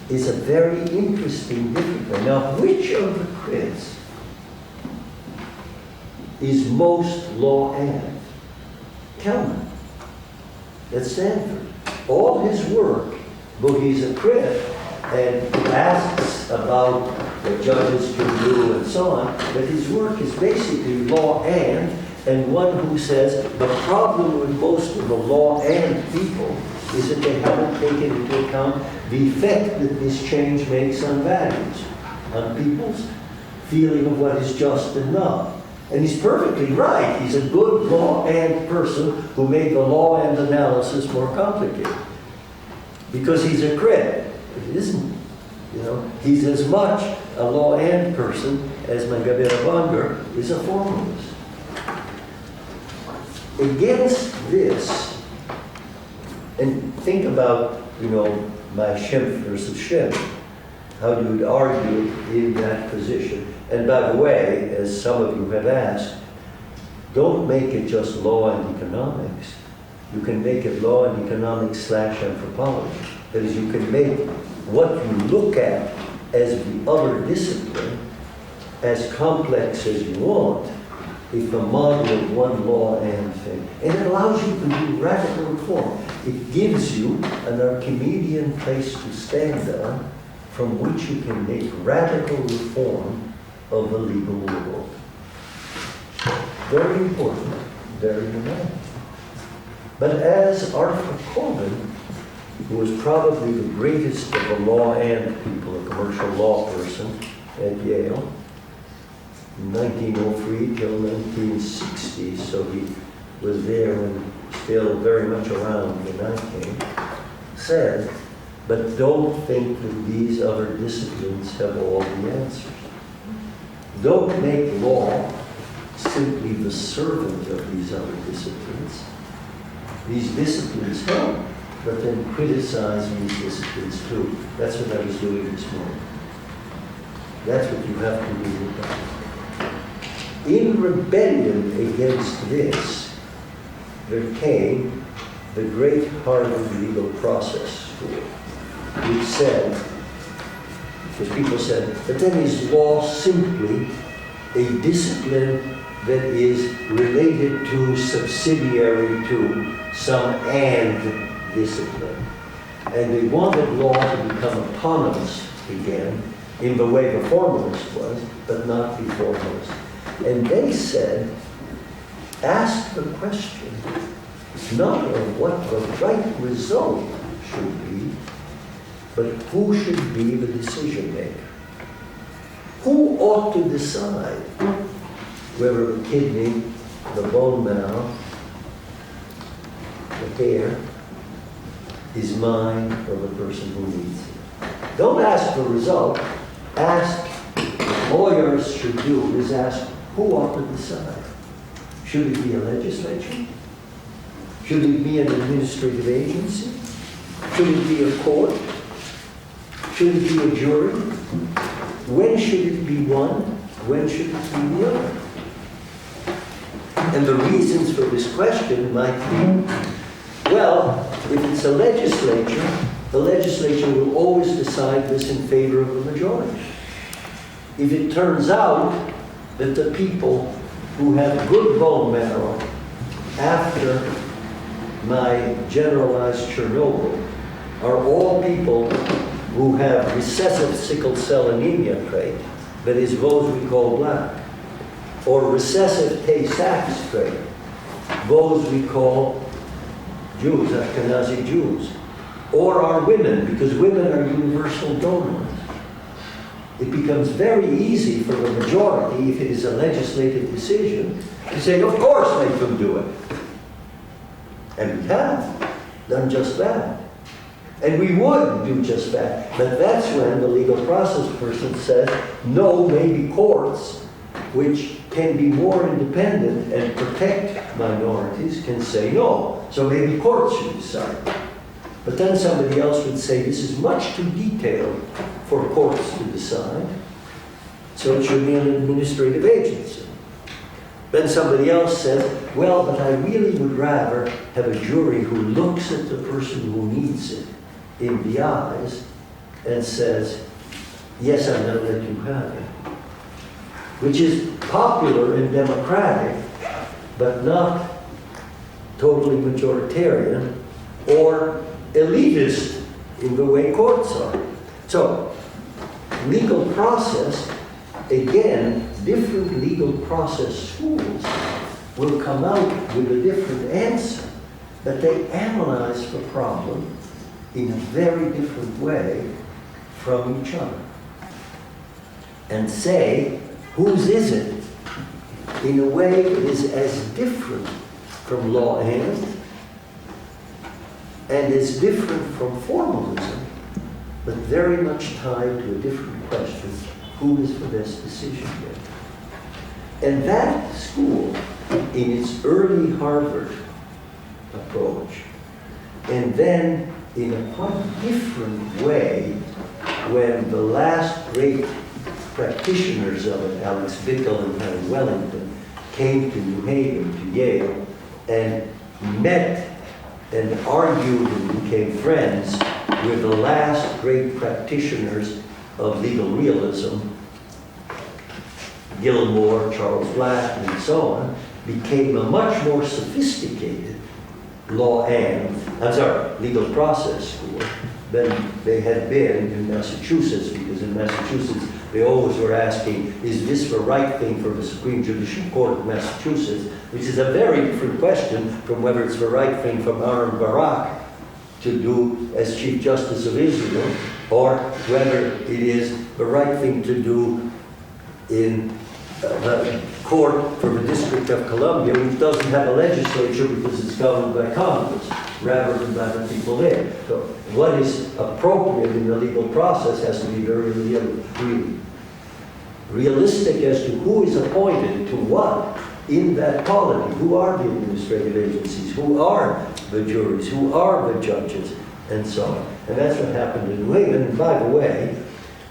is a very interesting different way. Now, which of the critics is most law and? Kelman at Stanford. All his work, though he's a critic and asks about what judges can do and so on, but his work is basically law and one who says the problem with most of the law and people is that they haven't taken into account the effect that this change makes on values, on people's feeling of what is just enough. And he's perfectly right. He's a good law and person who made the law and analysis more complicated. Because he's a critic. It isn't. You know, he's as much a law and person as Magabera Banger is a formalist. Against this, and think about, you know, my Schimpf versus Schimpf, how you would argue in that position. And by the way, as some of you have asked, don't make it just law and economics. You can make it law and economics / anthropology. That is, you can make what you look at as the other discipline as complex as you want, if the model of one law and thing. And it allows you to do radical reform. It gives you an Archimedean place to stand on from which you can make radical reform of the legal world. Very important, very important. But as Arthur Corbin, who was probably the greatest of the law and people, a commercial law person at Yale, 1903 till 1960, so he was there and still very much around when I came, said, but don't think that these other disciplines have all the answers. Don't make law simply the servant of these other disciplines. These disciplines help, but then criticize these disciplines too. That's what I was doing this morning. That's what you have to do with that. In rebellion against this, there came the great Harvard legal process school, which said, because people said, but then is law simply a discipline that is related to, subsidiary to, some and discipline? And they wanted law to become autonomous again, in the way the formalist was, but not the formalist. And they said, ask the question, not of what the right result should be, but who should be the decision maker. Who ought to decide whether the kidney, the bone marrow, the hair is mine or the person who needs it? Don't ask the result. Ask, what lawyers should do is ask, who ought to decide? Should it be a legislature? Should it be an administrative agency? Should it be a court? Should it be a jury? When should it be one? When should it be the other? And the reasons for this question might be, well, if it's a legislature, the legislature will always decide this in favor of the majority. If it turns out that the people who have good bone marrow after my generalized Chernobyl are all people who have recessive sickle cell anemia trait, that is those we call black, or recessive Tay-Sachs trait, those we call Jews, Ashkenazi Jews, or are women, because women are universal donors. It becomes very easy for the majority, if it is a legislative decision, to say, of course, make them do it. And we have done just that. And we would do just that. But that's when the legal process person says, no, maybe courts, which can be more independent and protect minorities, can say no. So maybe courts should decide. But then somebody else would say, this is much too detailed for courts to decide, so it should be an administrative agency. Then somebody else says, well, but I really would rather have a jury who looks at the person who needs it in the eyes and says, yes, I'm going to let you have it. Which is popular and democratic, but not totally majoritarian or elitist in the way courts are. So, legal process, again, different legal process schools will come out with a different answer, but they analyze the problem in a very different way from each other. And say, whose is it? In a way that is as different from law and as different from formalism, but very much tied to a different question, who is the best decision maker? And that school, in its early Harvard approach, and then in a quite different way, when the last great practitioners of it, Alex Bickel and Harry Wellington, came to New Haven, to Yale, and met and argued and became friends with the last great practitioners of legal realism, Gilmore, Charles Black, and so on, became a much more sophisticated legal process school than they had been in Massachusetts, because in Massachusetts they always were asking, is this the right thing for the Supreme Judicial Court of Massachusetts, which is a very different question from whether it's the right thing for Aaron Barak to do as Chief Justice of Israel, or whether it is the right thing to do in the court for the District of Columbia, which doesn't have a legislature because it's governed by Congress rather than by the people there. So what is appropriate in the legal process has to be very realistic as to who is appointed to what in that polity. Who are the administrative agencies? Who are the juries? Who are the judges? And so on. And that's what happened in New England. And by the way,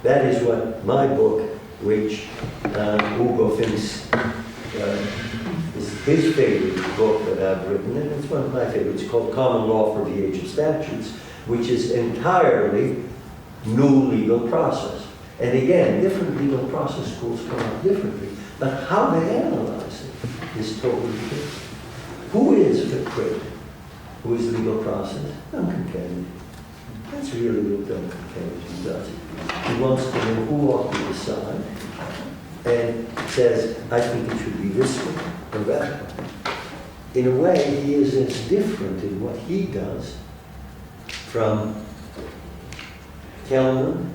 that is what my book, which Hugo thinks is his favorite book that I've written, and it's one of my favorites, called Common Law for the Age of Statutes, which is entirely new legal process. And again, different legal process schools come out differently, but how they analyze it is totally different. Who is the critic? Who is legal process? Duncan Kennedy. That's really what Duncan Kennedy does. He wants to know who ought to decide, and says, I think it should be this one or that one. In a way, he is as different in what he does from Kelman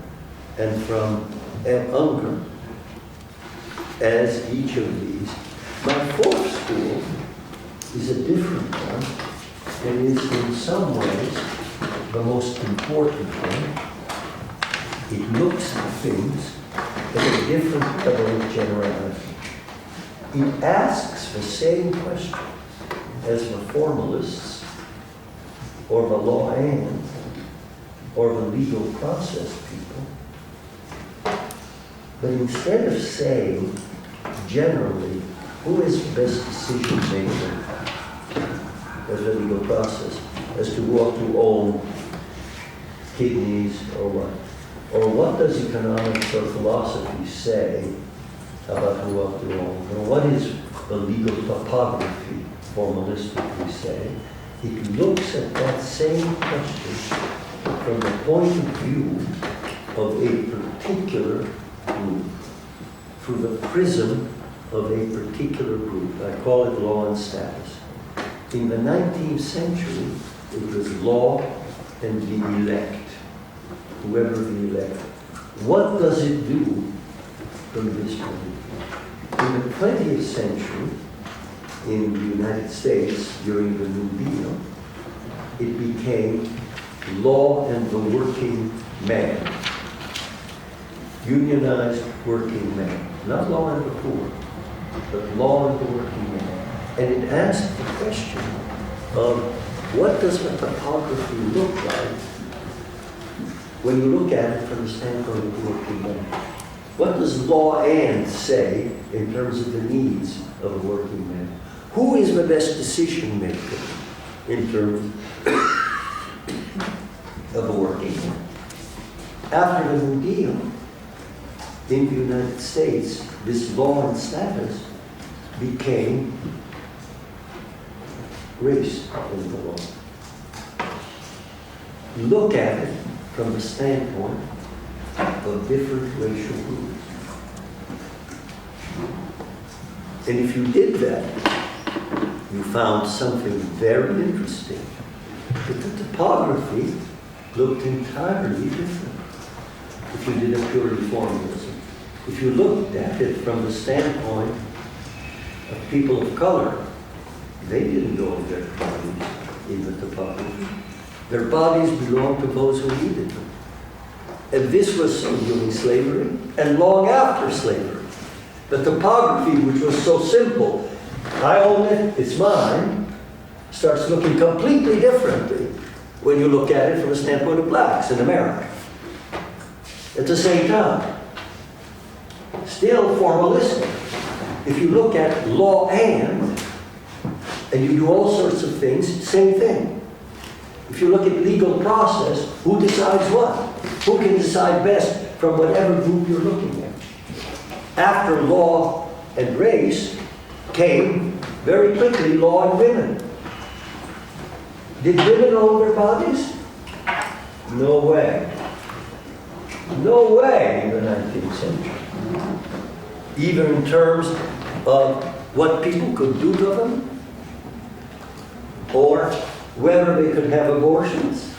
and from Unger as each of these. My fourth school is a different one, and is in some ways the most important one. It looks at things at a different level of generality. It asks the same questions as the formalists, or the law and, or the legal process people. But instead of saying, generally, who is the best decision maker as a legal process, as to who ought to own kidneys or what? Or what does economics or philosophy say about who ought to own? Or what is the legal topography, formalistically say? It looks at that same question from the point of view of a particular group, through the prism of a particular group. I call it law and status. In the 19th century, it was law and the elect, whoever the elect. What does it do from this point of view? In the 20th century, in the United States, during the New Deal, it became law and the working man. Unionized working man. Not law and the poor, but law and the working man. And it asked the question of what does the topography look like when you look at it from the standpoint of the working man? What does law and say in terms of the needs of a working man? Who is the best decision maker in terms of a working man? After the New Deal, in the United States, this law and status became race in the law. Look at it from the standpoint of different racial groups. And if you did that, you found something very interesting. But the topography looked entirely different if you did a purely formalism. If you looked at it from the standpoint of people of color, they didn't own their bodies in the topography. Their bodies belonged to those who needed them. And this was so during slavery and long after slavery. The topography, which was so simple, I own it, it's mine, starts looking completely differently when you look at it from the standpoint of blacks in America. At the same time, still formalistic. If you look at law and you do all sorts of things, same thing. If you look at legal process, who decides what? Who can decide best from whatever group you're looking at? After law and race came, very quickly, law and women. Did women own their bodies? No way. No way in the 19th century. Even in terms of what people could do to them, or whether they could have abortions.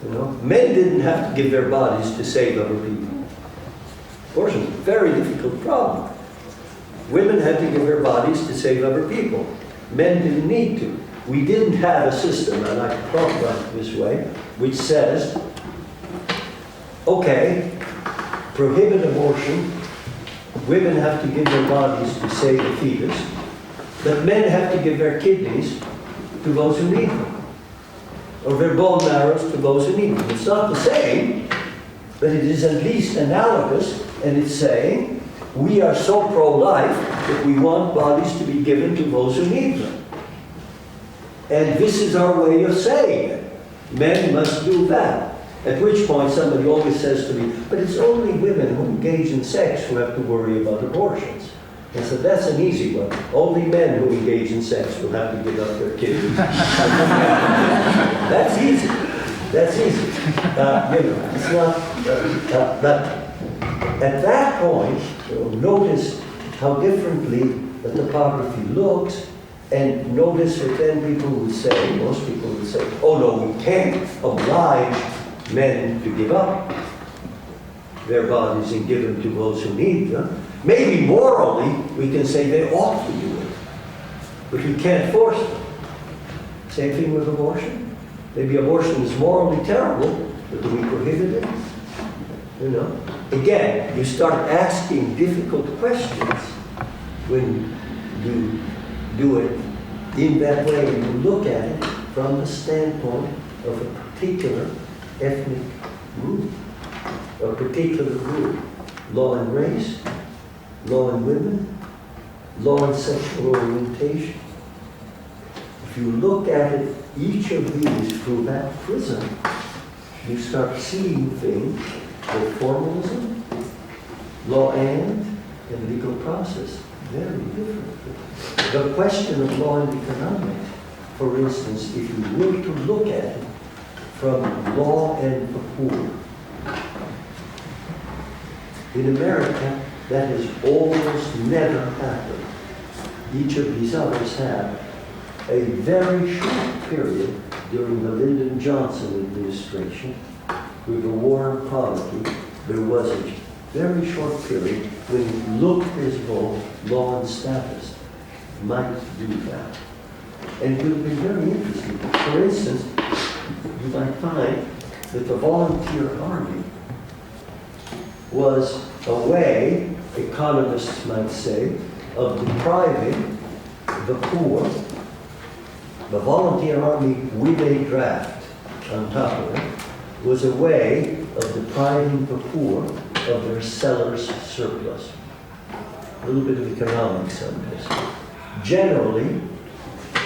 You know, men didn't have to give their bodies to save other people. Abortion is a very difficult problem. Women had to give their bodies to save other people. Men didn't need to. We didn't have a system, and I can talk about it this way, which says, okay, prohibit abortion, women have to give their bodies to save the fetus, that men have to give their kidneys to those who need them, or their bone marrows to those who need them. It's not the same, but it is at least analogous, and it's saying we are so pro-life that we want bodies to be given to those who need them. And this is our way of saying it. Men must do that. At which point somebody always says to me, but it's only women who engage in sex who have to worry about abortions. I said, that's an easy one. Only men who engage in sex will have to give up their kids. That's easy. That's easy. It's not, but at that point, notice how differently the topography looks, and notice that then people would say, most people would say, oh no, we can't oblige men to give up their bodies and give them to those who need them. Maybe morally, we can say they ought to do it, but we can't force them. Same thing with abortion. Maybe abortion is morally terrible, but do we prohibit it? You know? Again, you start asking difficult questions when you do it in that way, and you look at it from the standpoint of a particular ethnic group, a particular group. Law and race, law and women, law and sexual orientation. If you look at it, each of these through that prism, you start seeing things like formalism, law and legal process. Very different. The question of law and economics, for instance, if you were to look at it from law and the poor, in America, that has almost never happened. Each of these others have. A very short period during the Lyndon Johnson administration, with the war on poverty, there was a very short period when it looked as though law and status might do that. And it would be very interesting. For instance, you might find that the volunteer army was a way, economists might say, of depriving the poor. The volunteer army with a draft on top of it was a way of depriving the poor of their seller's surplus. A little bit of economics on this. Generally,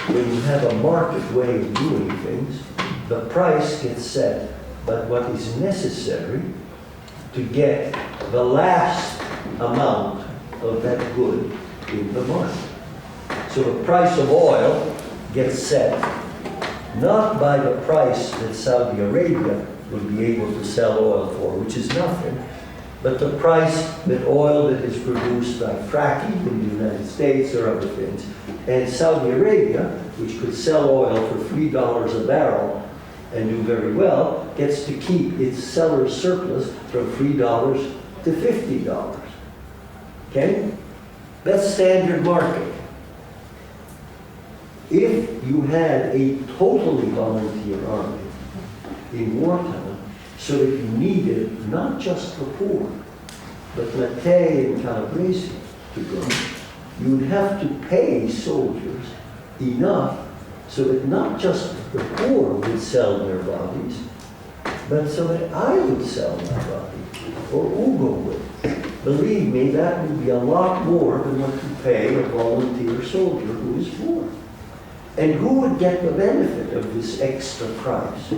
when you have a market way of doing things, the price gets set by what is necessary to get the last amount of that good in the market. So the price of oil gets set not by the price that Saudi Arabia will be able to sell oil for, which is nothing, but the price that oil that is produced by fracking in the United States or other things. And Saudi Arabia, which could sell oil for $3 a barrel and do very well, gets to keep its seller's surplus from $3 to $50. Okay? That's standard market. If you had a totally volunteer army in wartime, so that you needed not just the poor, but Mattei and Calabresi to go, you would have to pay soldiers enough so that not just the poor would sell their bodies, but so that I would sell my body, or Ugo would. Believe me, that would be a lot more than what you pay a volunteer soldier who is poor. And who would get the benefit of this extra price?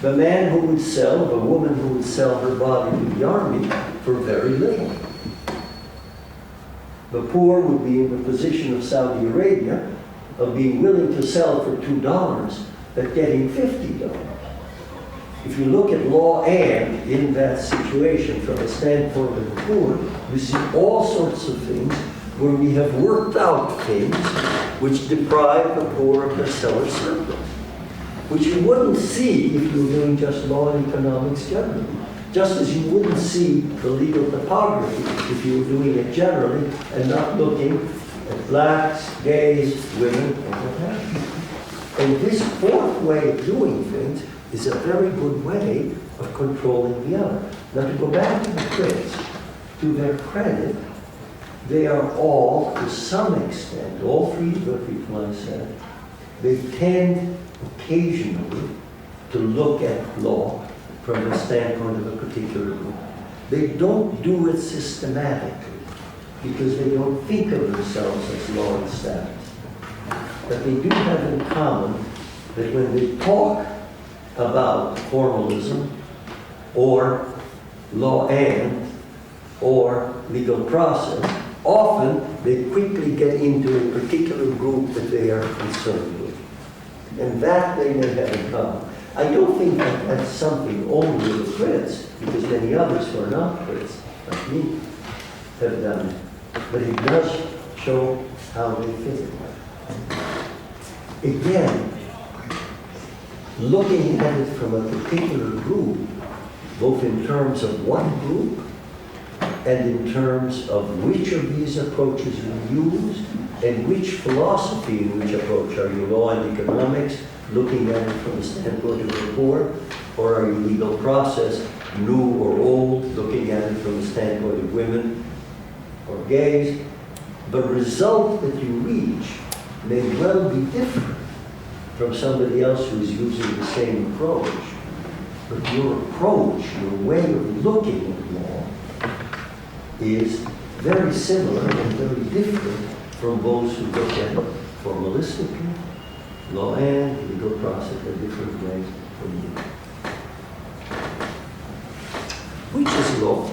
The man who would sell, the woman who would sell her body to the army for very little. The poor would be in the position of Saudi Arabia of being willing to sell for $2, but getting $50. If you look at law and in that situation from a standpoint of the poor, you see all sorts of things where we have worked out things which deprive the poor of their seller's surplus, which you wouldn't see if you were doing just law and economics generally. Just as you wouldn't see the legal topography if you were doing it generally and not looking at blacks, gays, women, and what have you. And this fourth way of doing things is a very good way of controlling the other. Now to go back to the Brits, to their credit, they are all, to some extent, all three of the people I said, they tend occasionally to look at law from the standpoint of a particular group. They don't do it systematically because they don't think of themselves as law and status. But they do have in common that when they talk about formalism or law and or legal process, often they quickly get into a particular group that they are concerned with. And that they may have in common. I don't think that that's something only the Brits, because many others who are not Brits, like me, have done it. But it does show how they fit. Again, looking at it from a particular group, both in terms of one group and in terms of which of these approaches you use and which philosophy in which approach. Are you law and economics, looking at it from the standpoint of the poor, or are you legal process, new or old, looking at it from the standpoint of women or gays? The result that you reach may well be different from somebody else who is using the same approach. But your approach, your way of looking at law, is very similar and very different from those who look at it formalistically. Law and legal process are different ways from you. Which is law?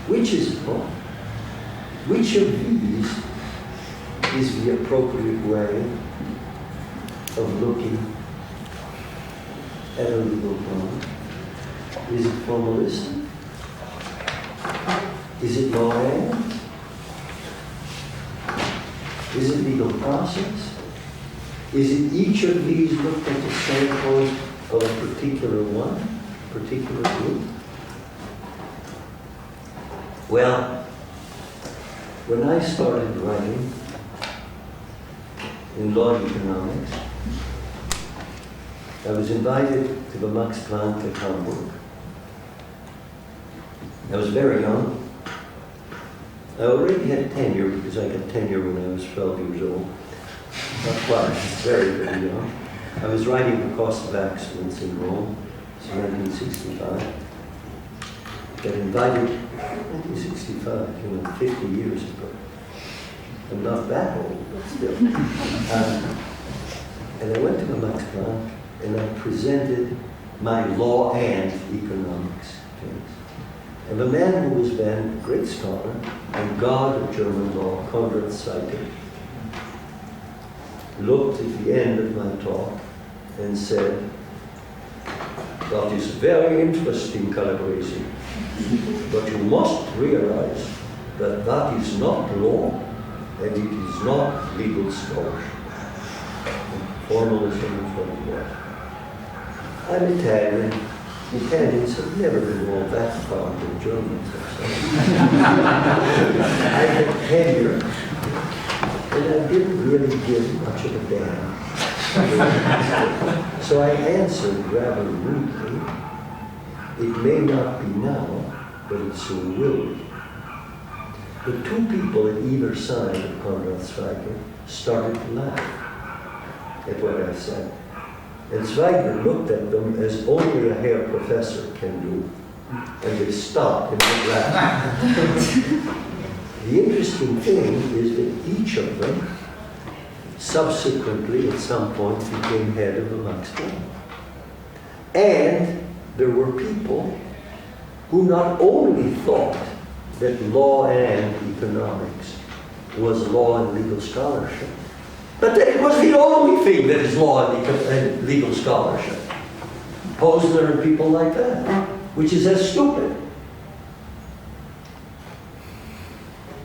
Which is law? Which of these is the appropriate way of looking at a legal problem? Is it formalistic? Is it law and? Is it legal process? Is it each of these looked at the standpoint of a particular one, particular group? Well, when I started writing in law and economics, I was invited to the Max Planck at Hamburg. I was very young. I already had tenure because I got tenure when I was 12 years old. Not quite, very, very young. I was writing The Cost of Accidents in Rome. It's 1965. Got invited, 1965, 50 years ago. I'm not that old, but still. And I went to the Max Planck and I presented my law and economics things. And the man who was then a great scholar and god of German law, Konrad Zweig, looked at the end of my talk and said, "That is very interesting, Calabresi, but you must realize that that is not law and it is not legal scholarship." Formalism is what it was. I'm Italian. Italians have never been all that far from Germans. I had tenure, and I didn't really give much of a damn. So I answered rather rudely, "It may not be now, but it soon will be." The two people at either side of Konrad Zweig started to laugh at what I said. And Zweig looked at them as only a Herr Professor can do, and they stopped and went laughing. The interesting thing is that each of them subsequently at some point became head of the Max Planck. And there were people who not only thought that law and economics was law and legal scholarship, but that it was the only thing that is law and legal scholarship. Posner and people like that, which is as stupid.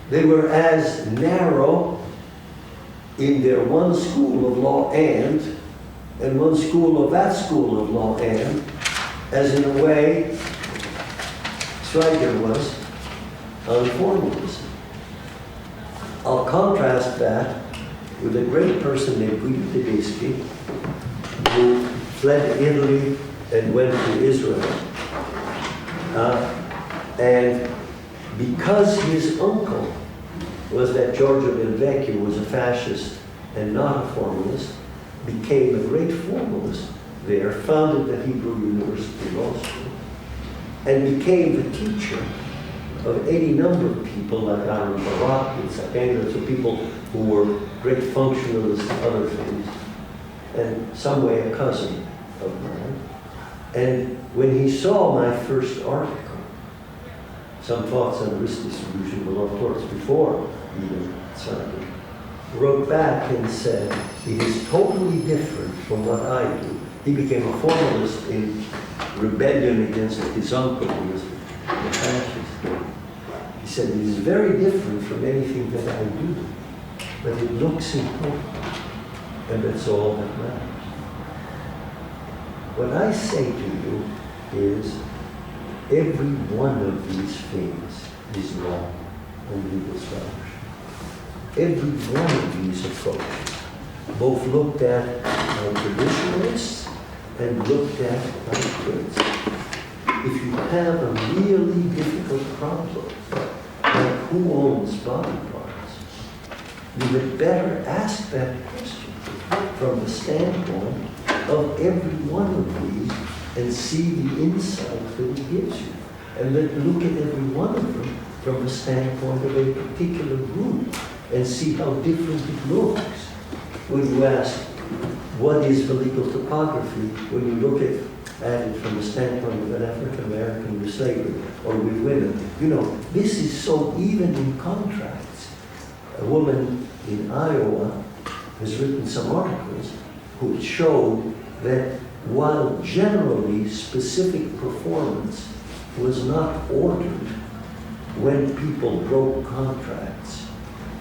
They were as narrow in their one school of law and one school of that school of law and, as in a way Schweiger was on formalism. I'll contrast that with a great person named Guido Calabresi, who fled Italy and went to Israel, and because his uncle was that Giorgio del Vecchio was a fascist and not a formalist, became a great formalist there, founded the Hebrew University Law School, and became the teacher of any number of people like Aaron Barak and Sapena, so people who were great functionalists and other things, and some way a cousin of mine. And when he saw my first article, Some Thoughts on Risk Distribution, well, of course, before even started, wrote back and said, it is totally different from what I do. He became a formalist in rebellion against his uncle, who was the fascist. He said, it is very different from anything that I do, but it looks important, and that's all that matters. What I say to you is, every one of these things is wrong in legal scholarship. Every one of these approaches, both looked at by traditionalists and looked at by critics. If you have a really difficult problem, like who owns body parts, you had better ask that question from the standpoint of every one of these and see the insight that it gives you. And then look at every one of them from the standpoint of a particular group and see how different it looks. When you ask, what is the legal topography, when you look at it from the standpoint of an African American with slavery or with women, you know, this is so even in contracts. A woman in Iowa has written some articles which show that while generally specific performance was not ordered when people broke contracts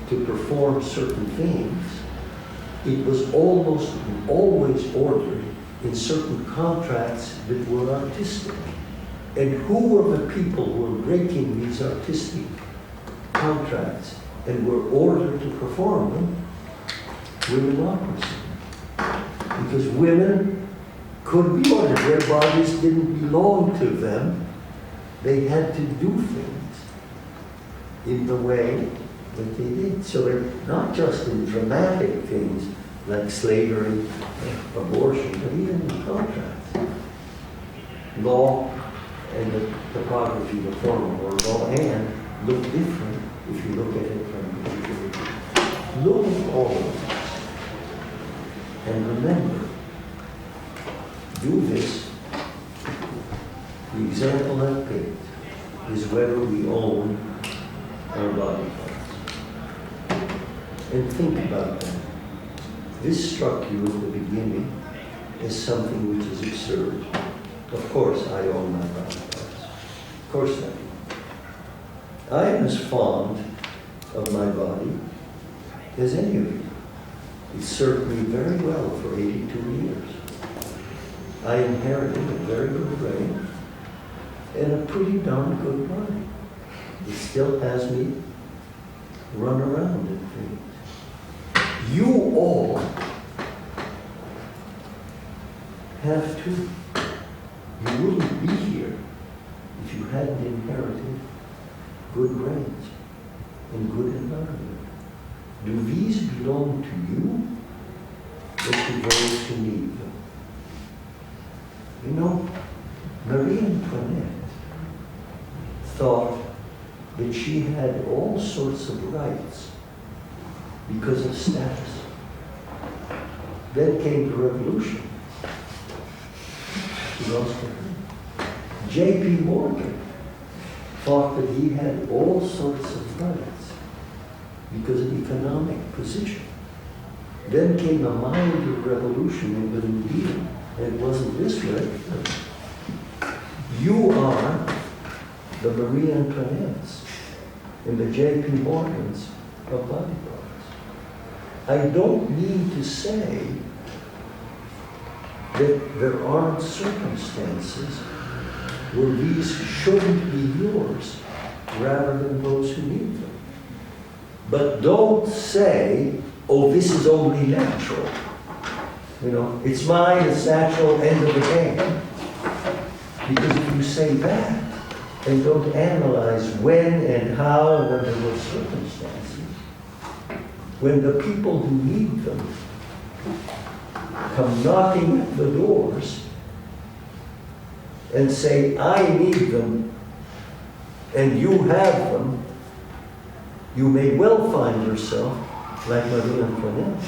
to perform certain things, it was almost always ordered in certain contracts that were artistic. And who were the people who were breaking these artistic contracts and were ordered to perform them? Womenocracy. Because women could be ordered. Their bodies didn't belong to them. They had to do things in the way that they did. So not just in dramatic things like slavery, abortion, but even in contracts. Law and the topography, the form of law and look different if you look at it from the beginning. Look at all of this. And remember, do this. The example I picked is whether we own our body parts. And think about that. This struck you at the beginning as something which is absurd. Of course I own my body parts. Of course I do. I am as fond of my body as any of you. It served me very well for 82 years. I inherited a very good brain and a pretty darn good body. It still has me run around and things. You all have to. You wouldn't be here if you hadn't inherited good brains and good environment. Do these belong to you or to those who need them? You know, Marie Antoinette thought that she had all sorts of rights because of status. Then came the revolution. She lost her. J.P. Morgan thought that he had all sorts of rights because of economic position. Then came a milder revolution in the New Deal, and it wasn't this way. You are the Marie Antoinettes and the J.P. Morgans of body parts. I don't mean to say that there aren't circumstances where these shouldn't be yours rather than those who need them. But don't say, oh, this is only natural. You know, it's mine, it's natural, end of the game. Because if you say that, and don't analyze when and how and under what circumstances, when the people who need them come knocking at the doors and say, I need them, and you have them, you may well find yourself like Marie Antoinette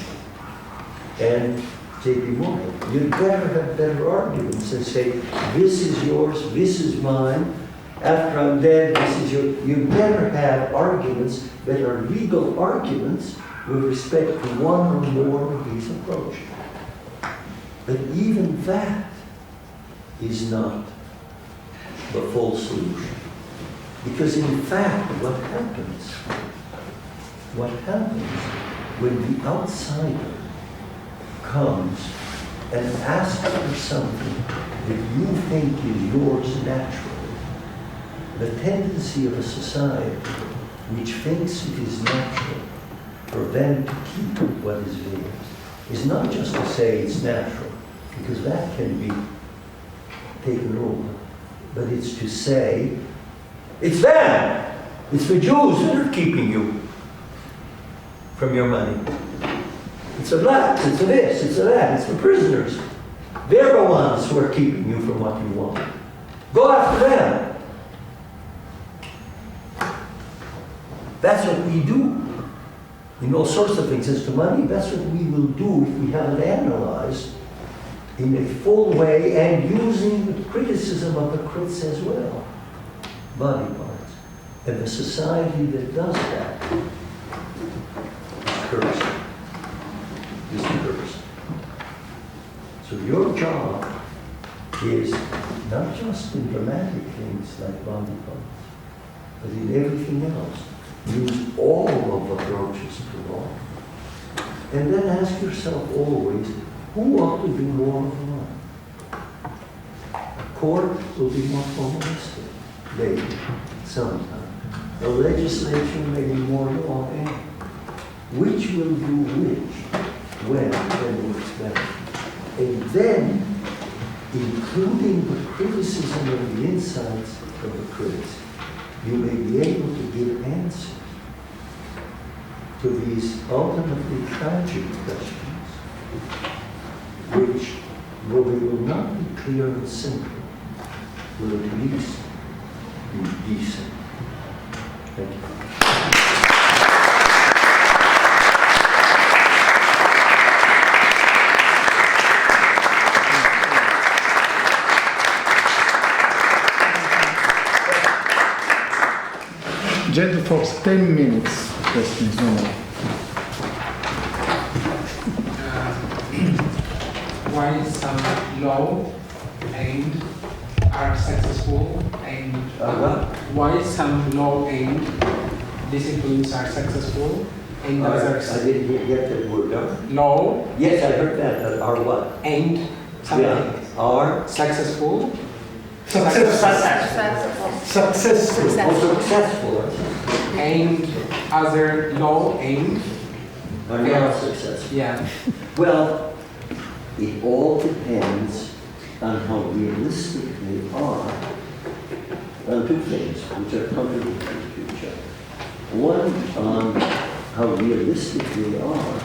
and J.P. Morgan. You'd better have better arguments and say, this is yours, this is mine, after I'm dead, this is your... You'd better have arguments that are legal arguments with respect to one or more of these approaches. But even that is not the full solution. Because in fact, what happens when the outsider comes and asks for something that you think is yours naturally, the tendency of a society which thinks it is natural for them to keep what is theirs is not just to say it's natural, because that can be taken over, but it's to say, it's them! It's the Jews that are keeping you from your money. It's the blacks, it's the this, it's the that, it's the prisoners. They're the ones who are keeping you from what you want. Go after them. That's what we do in all sorts of things. As to money, that's what we will do if we have it analyzed in a full way and using the criticism of the crits as well. Body parts. And the society that does that is cursed. Is cursed. So your job is not just in dramatic things like body parts, but in everything else. Use all of the approaches to law. And then ask yourself always, who ought to do more of what? A court will be more formalistic, maybe, sometimes. The legislature may be more law-and. Which will do which, when works better. And then, including the criticism of the insights of the critics, you may be able to give answers to these ultimately tragic questions, which, though they will not be clear and simple, will at least be decent. Thank you. Gentlefolks, 10 minutes. Questions, no more. Why some law aimed are successful and why some law aimed disciplines are successful and others I didn't get that word, no? law Yes, I heard that. Are what? aimed something Are successful. successful. And other law aimed. Are not successful. Yeah. Well, it all depends on how realistic they are on two things which are contradictory to each other. One, on how realistic they are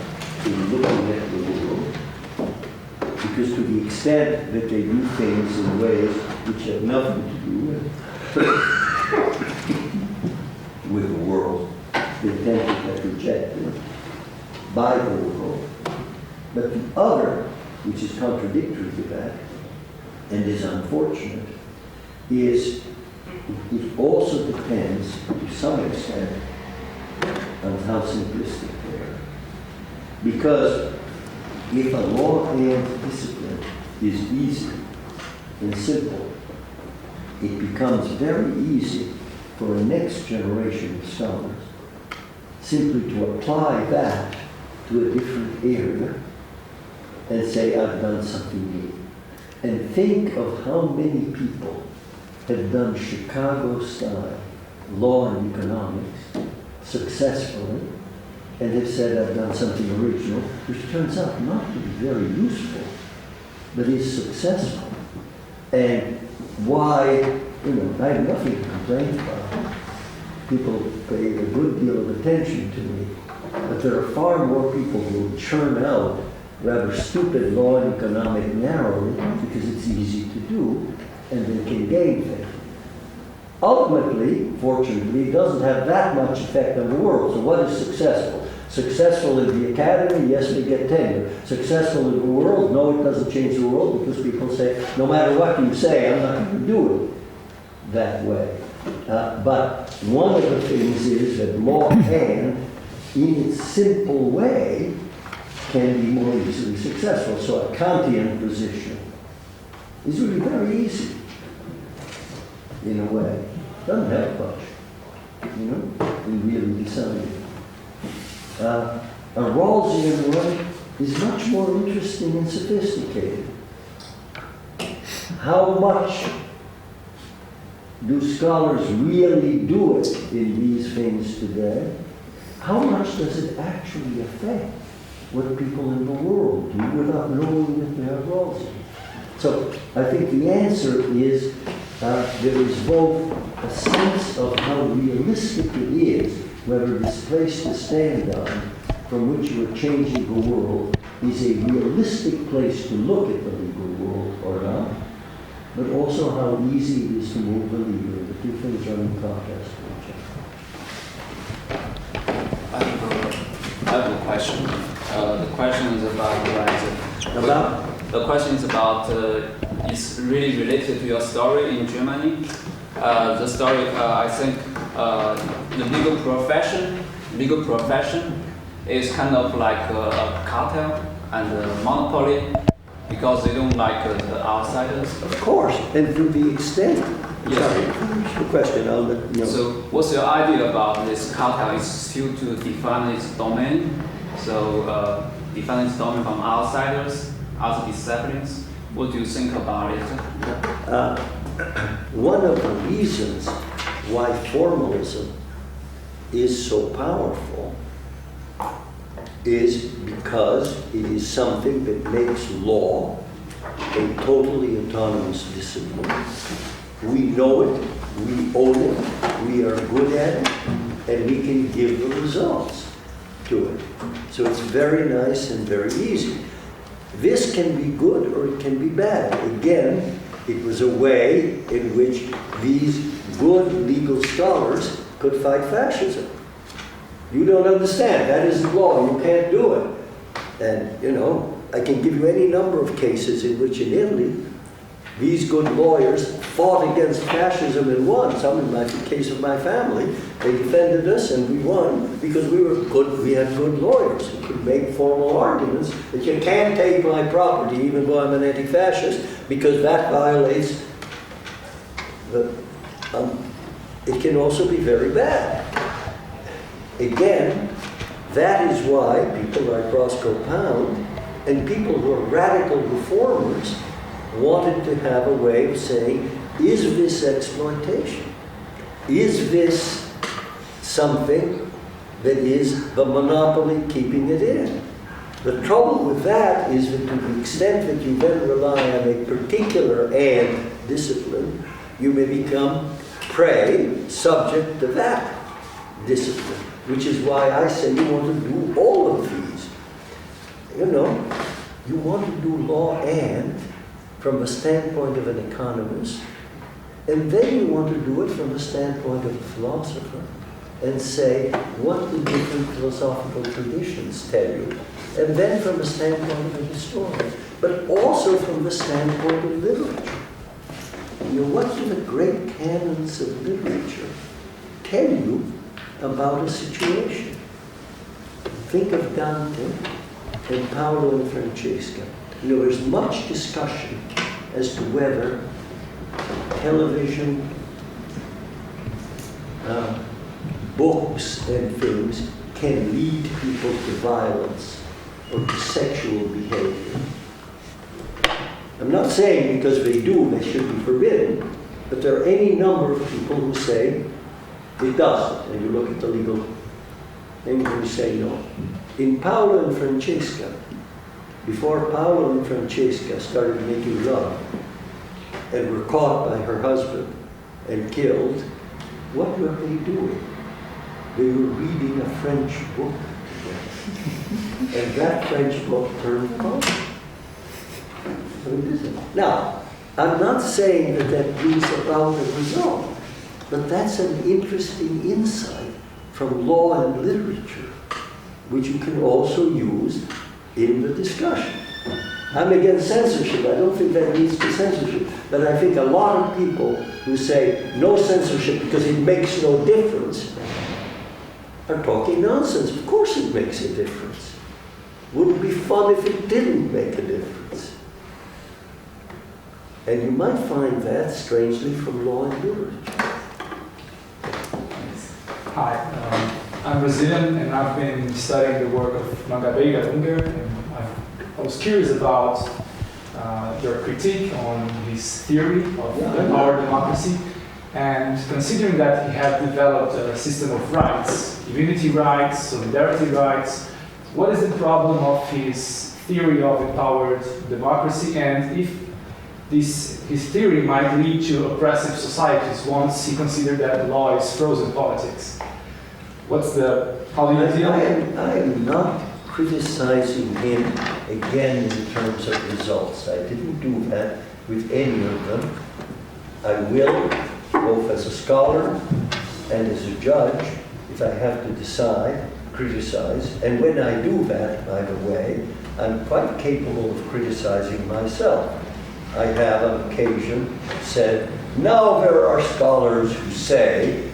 in looking at the world, because to the extent that they do things in ways which have nothing to do with the world, they tend to get rejected by the world. But the other, which is contradictory to that, and is unfortunate, is it also depends, to some extent, on how simplistic they are. Because if a law and discipline is easy and simple, it becomes very easy for a next generation of scholars simply to apply that to a different area and say, I've done something new. And think of how many people have done Chicago-style law and economics successfully and have said, I've done something original, which turns out not to be very useful, but is successful. And why I have nothing to complain about. People pay a good deal of attention to me, but there are far more people who churn out rather stupid law and economic narrowly because it's easy to do and they can gain things. Ultimately, fortunately, it doesn't have that much effect on the world. So what is successful? Successful in the academy, yes, we get tenure. Successful in the world, no, it doesn't change the world because people say, no matter what you say, I'm not going to do it that way. But one of the things is that law and, in its simple way, can be more easily successful. So a Kantian position is really very easy, in a way. Doesn't help much, in really deciding. A Rawlsian one is much more interesting and sophisticated. How much do scholars really do it in these things today? How much does it actually affect what people in the world do without knowing that they are Rawlsian? So I think the answer is there is both a sense of how realistic it is, whether this place to stand on, from which you are changing the world, is a realistic place to look at the legal world or not, but also how easy it is to move the leader. The two things are in contrast to each other. I have a question. The question is about it's really related to your story in Germany. The story, I think, the legal profession is kind of like a cartel and a monopoly because they don't like the outsiders. Of course, and to the extent. Yes. Sorry, finish the question. I'll let you know. So, what's your idea about this cartel? Is still to define its domain. So, define its domain from outsiders, other disciplines. What do you think about it? One of the reasons why formalism is so powerful is because it is something that makes law a totally autonomous discipline. We know it, we own it, we are good at it, and we can give the results to it. So it's very nice and very easy. This can be good or it can be bad. Again, it was a way in which these good legal scholars could fight fascism. You don't understand, that isn't law, you can't do it. And, I can give you any number of cases in which in Italy, these good lawyers fought against fascism and won. Some in the case of my family, they defended us and we won because we had good lawyers who could make formal arguments that you can't take my property even though I'm an anti-fascist because that violates the, it can also be very bad. Again, that is why people like Roscoe Pound and people who are radical reformers wanted to have a way of saying, is this exploitation? Is this something that is the monopoly keeping it in? The trouble with that is that to the extent that you then rely on a particular and discipline, you may become prey, subject to that discipline, which is why I say you want to do all of these. You want to do law and from the standpoint of an economist, and then you want to do it from the standpoint of a philosopher, and say what the different philosophical traditions tell you, and then from the standpoint of a historian, but also from the standpoint of literature. What do the great canons of literature tell you about a situation? Think of Dante and Paolo and Francesca. There's much discussion as to whether television, books and things can lead people to violence or to sexual behavior. I'm not saying because they do, they should be forbidden, but there are any number of people who say it doesn't, and you look at the legal thing and you say no. In Paolo and Francesca, before Paolo and Francesca started making love and were caught by her husband, and killed, what were they doing? They were reading a French book together. And that French book turned cold. So it isn't. Now, I'm not saying that that brings about a result, but that's an interesting insight from law and literature, which you can also use in the discussion. I'm against censorship. I don't think that leads to censorship. But I think a lot of people who say no censorship because it makes no difference are talking nonsense. Of course it makes a difference. Wouldn't it be fun if it didn't make a difference? And you might find that, strangely, from law and literature. Hi, I'm Brazilian and I've been studying the work of Mangabeira Unger, and I was curious about your critique on his theory of our democracy, and considering that he had developed a system of rights, unity rights, solidarity rights, what is the problem of his theory of empowered democracy, and if his theory might lead to oppressive societies once he considered that law is frozen politics? How do you deal? I am not criticizing him again in terms of results. I didn't do that with any of them. I will, both as a scholar and as a judge, if I have to decide, criticize. And when I do that, by the way, I'm quite capable of criticizing myself. I have on occasion said, now there are scholars who say,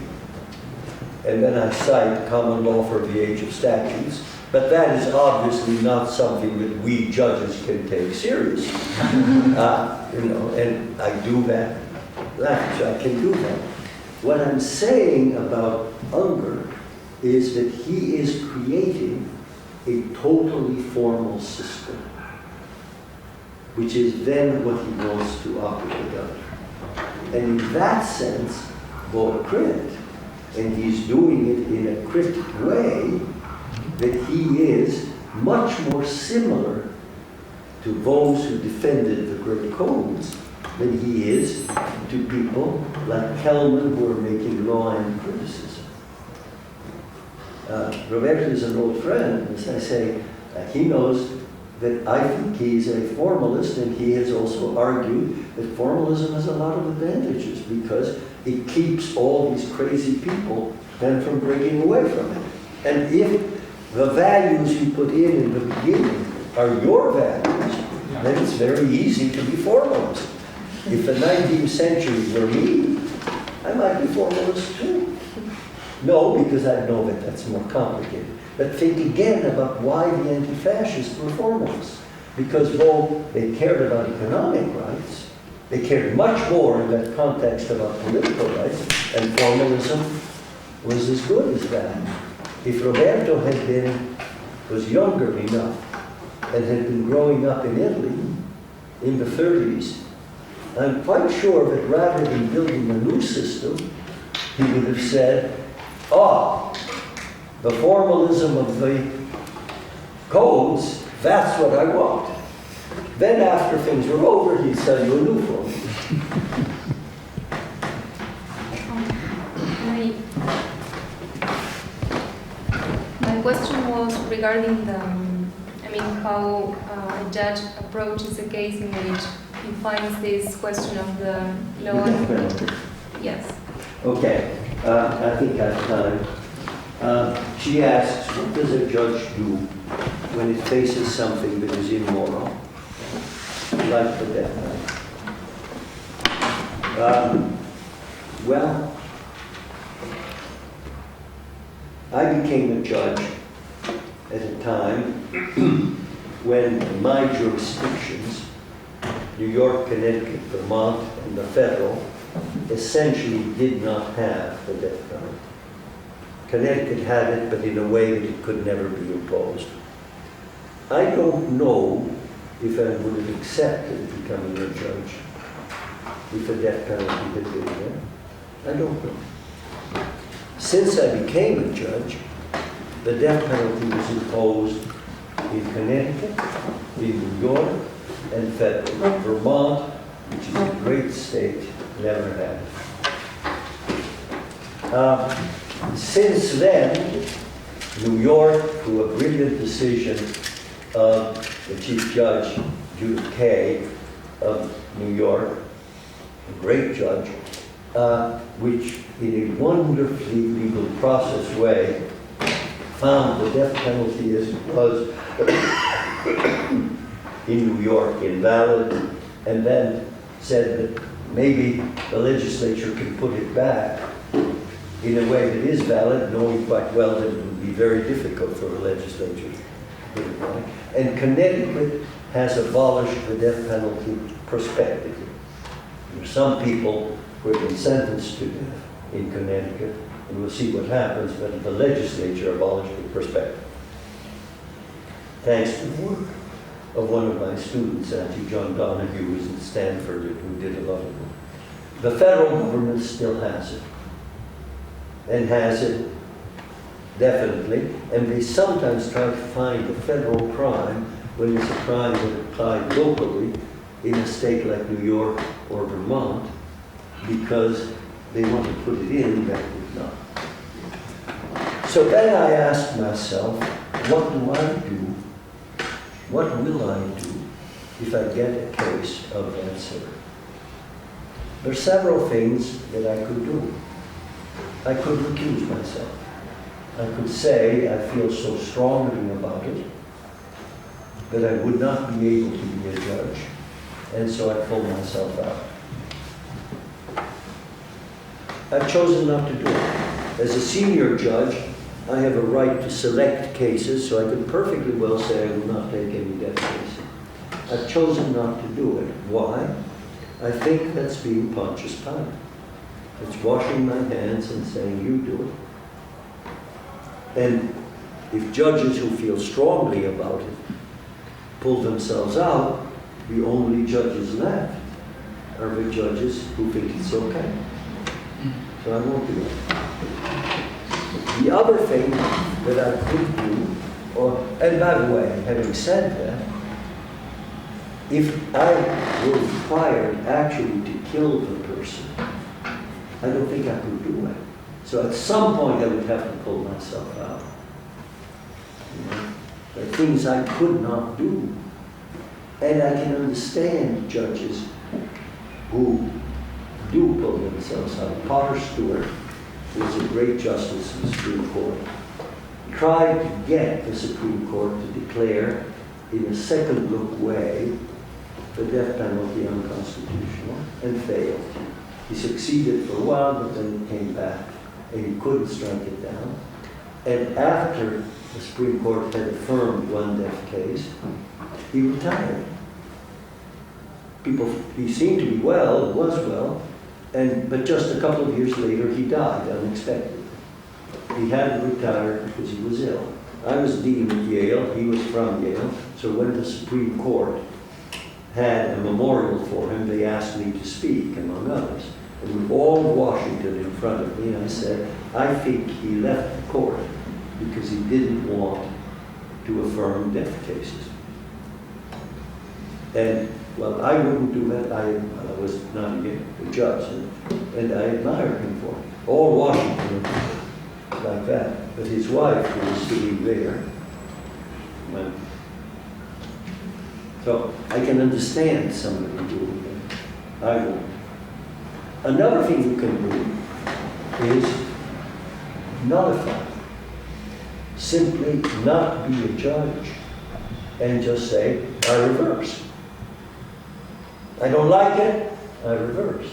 and then I cite common law for the age of statutes, but that is obviously not something that we judges can take seriously. And I do that, I can do that. What I'm saying about Unger is that he is creating a totally formal system, which is then what he wants to operate under. And in that sense, both credit. And he's doing it in a cryptic way that he is much more similar to those who defended the great codes than he is to people like Kelman who are making law and criticism. Roberto is an old friend, as I say, he knows that I think he's a formalist, and he has also argued that formalism has a lot of advantages because it keeps all these crazy people then from breaking away from it. And if the values you put in the beginning are your values, then it's very easy to be formalist. If the 19th century were me, I might be formalist too. No, because I know that that's more complicated. But think again about why the anti-fascists were formalists. Because though they cared about economic rights, they cared much more in that context about political rights, and formalism was as good as that. If Roberto was younger enough and had been growing up in Italy in the 30s, I'm quite sure that rather than building a new system, he would have said, the formalism of the codes, that's what I want. Then after things were over, he'd sell you a new formalism. My question was regarding how a judge approaches a case in which he finds this question of the law. Yes. Okay, I think I have time. She asks, what does a judge do when it faces something that is immoral, like the death penalty? Well, I became a judge at a time when my jurisdictions, New York, Connecticut, Vermont, and the federal, essentially did not have the death penalty. Connecticut had it, but in a way that it could never be imposed. I don't know if I would have accepted becoming a judge if the death penalty had been there. I don't know. Since I became a judge, the death penalty was imposed in Connecticut, in New York, and federal. Vermont, which is a great state, never had it. Since then, New York, through a brilliant decision of the Chief Judge, Guido Calabresi of New York, a great judge, which in a wonderfully legal process way found the death penalty as it was in New York invalid, and then said that maybe the legislature can put it back in a way that is valid, knowing quite well that it would be very difficult for the legislature to put it back. And Connecticut has abolished the death penalty prospectively. There are some people who have been sentenced to death in Connecticut, and we'll see what happens, but the legislature abolished it prospectively. Thanks to the work of one of my students, Auntie John Donahue, who was at Stanford, who did a lot of work. The federal government still has it, and has it definitely, and they sometimes try to find a federal crime when it's a crime that applied locally in a state like New York or Vermont, because they want to put it in that would not. So then I asked myself, what do I do? What will I do if I get a case of that sort? There are several things that I could do. I could recuse myself. I could say I feel so strongly about it that I would not be able to be a judge, and so I pull myself out. I've chosen not to do it. As a senior judge, I have a right to select cases, so I could perfectly well say I will not take any death cases. I've chosen not to do it. Why? I think that's being Pontius Pilate. It's washing my hands and saying, you do it. And if judges who feel strongly about it pull themselves out, the only judges left are the judges who think it's okay. So I won't do it. The other thing that I could do, and by the way, having said that, if I were required actually to kill the person, I don't think I could do it. So at some point I would have to pull myself out. You know? There are things I could not do. And I can understand judges who do pull themselves out. Potter Stewart, who was a great justice in the Supreme Court, tried to get the Supreme Court to declare in a second-look way the death penalty unconstitutional, and failed. He succeeded for a while, but then it came back, and he couldn't strike it down. And after the Supreme Court had affirmed one death case, he retired. He seemed to be well, was well, but just a couple of years later, he died unexpectedly. He had to retire because he was ill. I was dean at Yale, he was from Yale, so when the Supreme Court had a memorial for him, they asked me to speak, among others. And with all of Washington in front of me, I said, I think he left the court because he didn't want to affirm death cases. And, well, I wouldn't do that. I was not a judge, and I admired him for it. All Washington like that. But his wife, who was sitting there, went. So I can understand somebody doing it. I won't. Another thing you can do is nullify. Simply not be a judge and just say, I reverse. I don't like it, I reverse.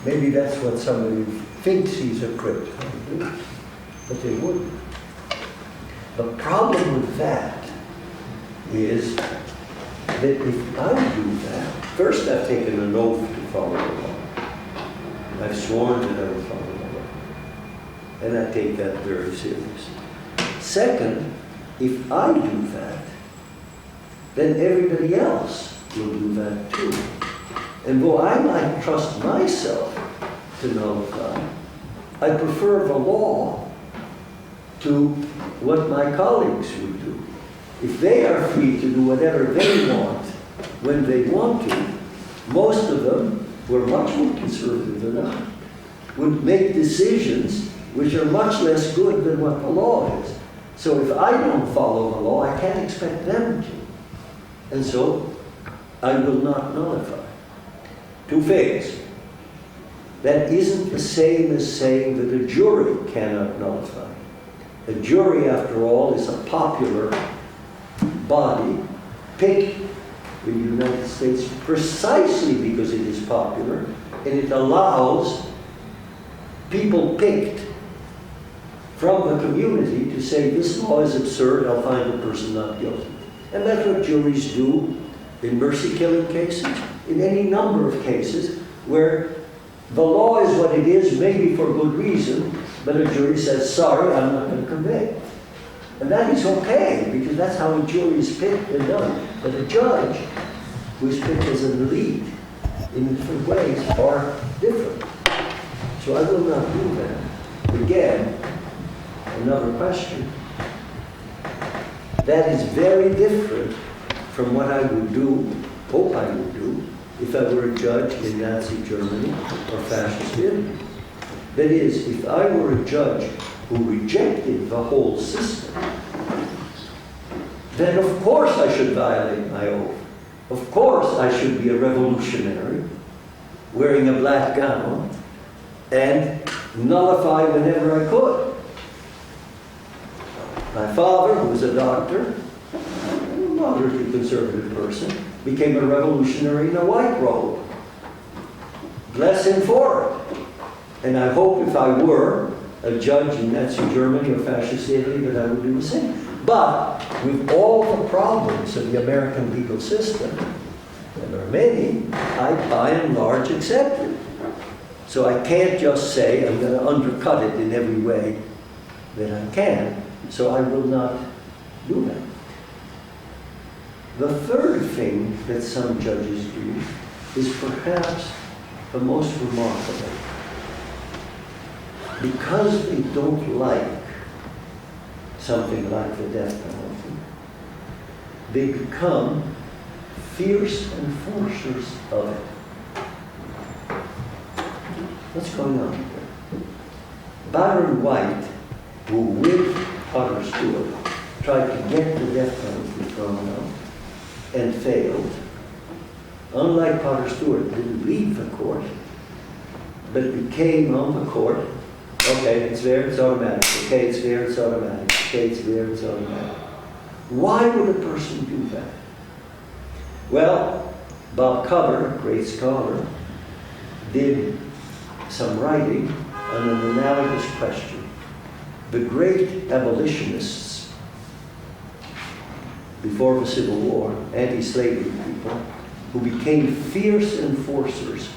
Maybe that's what somebody who thinks he's a crit would do, but they wouldn't. The problem with that is that if I do that, first I've taken an oath to follow the law. I've sworn that I will follow the law. And I take that very seriously. Second, if I do that, then everybody else will do that too. And though I might trust myself to nullify, I prefer the law to what my colleagues would do. If they are free to do whatever they want when they want to, most of them were much more conservative than I. would make decisions which are much less good than what the law is. So if I don't follow the law, I can't expect them to. And so I will not nullify. Two things. That isn't the same as saying that a jury cannot nullify. A jury, after all, is a popular body picked in the United States precisely because it is popular, and it allows people picked from the community to say, this law is absurd, I'll find the person not guilty. And that's what juries do in mercy-killing cases, in any number of cases where the law is what it is, maybe for good reason, but a jury says, sorry, I'm not going to convict. And that is okay, because that's how a jury is picked and done. But a judge who is picked as an elite in different ways are different. So I will not do that. Again, another question. That is very different from what I would do, hope I would do, if I were a judge in Nazi Germany or fascist Italy. That is, if I were a judge who rejected the whole system, then of course I should violate my oath. Of course I should be a revolutionary, wearing a black gown, and nullify whenever I could. My father, who was a doctor, a moderately conservative person, became a revolutionary in a white robe. Bless him for it. And I hope if I were a judge in Nazi Germany or fascist Italy that I would do the same. But with all the problems of the American legal system, and there are many, I by and large accept it. So I can't just say I'm going to undercut it in every way that I can. So I will not do that. The third thing that some judges do is perhaps the most remarkable. Because they don't like something like the death penalty, they become fierce enforcers of it. What's going on here? Baron White, who with Potter Stewart tried to get the death penalty thrown out and failed, unlike Potter Stewart, didn't leave the court, but became on the court. Okay, it's there, it's automatic. Okay, it's there, it's automatic. Okay, it's there, it's automatic. Why would a person do that? Well, Bob Cover, a great scholar, did some writing on an analogous question. The great abolitionists before the Civil War, anti-slavery people, who became fierce enforcers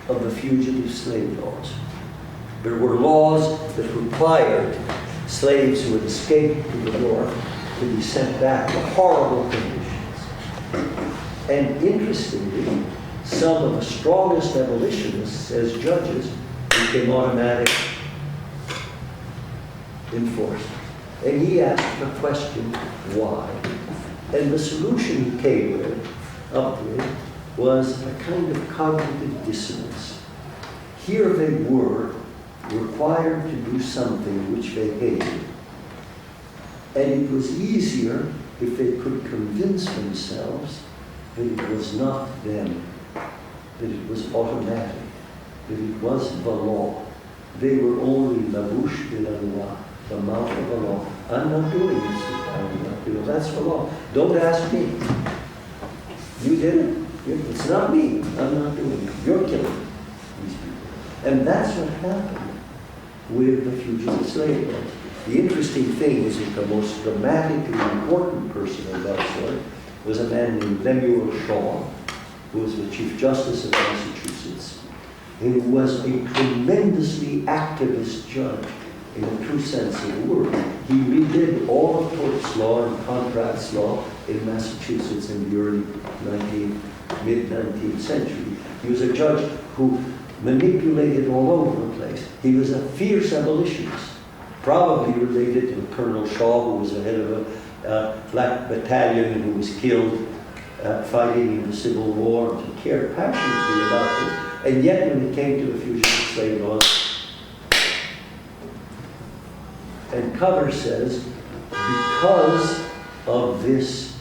of the fugitive slave laws. There were laws that required slaves who had escaped to the north to be sent back to horrible conditions. And interestingly, some of the strongest abolitionists as judges became automatic enforcers. And he asked the question, why? And the solution he came up with was a kind of cognitive dissonance. Here they were required to do something which they hated. And it was easier if they could convince themselves that it was not them, that it was automatic, that it was the law. They were only la bouche de la loi, the mouth of the law. I'm not doing this. I'm not doing it. That's the law. Don't ask me. You did it. It's not me. I'm not doing it. You're killing these people. And that's what happened with the fugitive slave laws. The interesting thing is that the most dramatically important person of that sort was a man named Lemuel Shaw, who was the Chief Justice of Massachusetts, and who was a tremendously activist judge in the true sense of the word. He redid all of torts law and contracts law in Massachusetts in the early mid-19th century. He was a judge who manipulated all over the place. He was a fierce abolitionist, probably related to Colonel Shaw, who was the head of a black battalion and who was killed fighting in the Civil War. He cared passionately about this. And yet when it came to the fugitive slave laws, cover says, because of this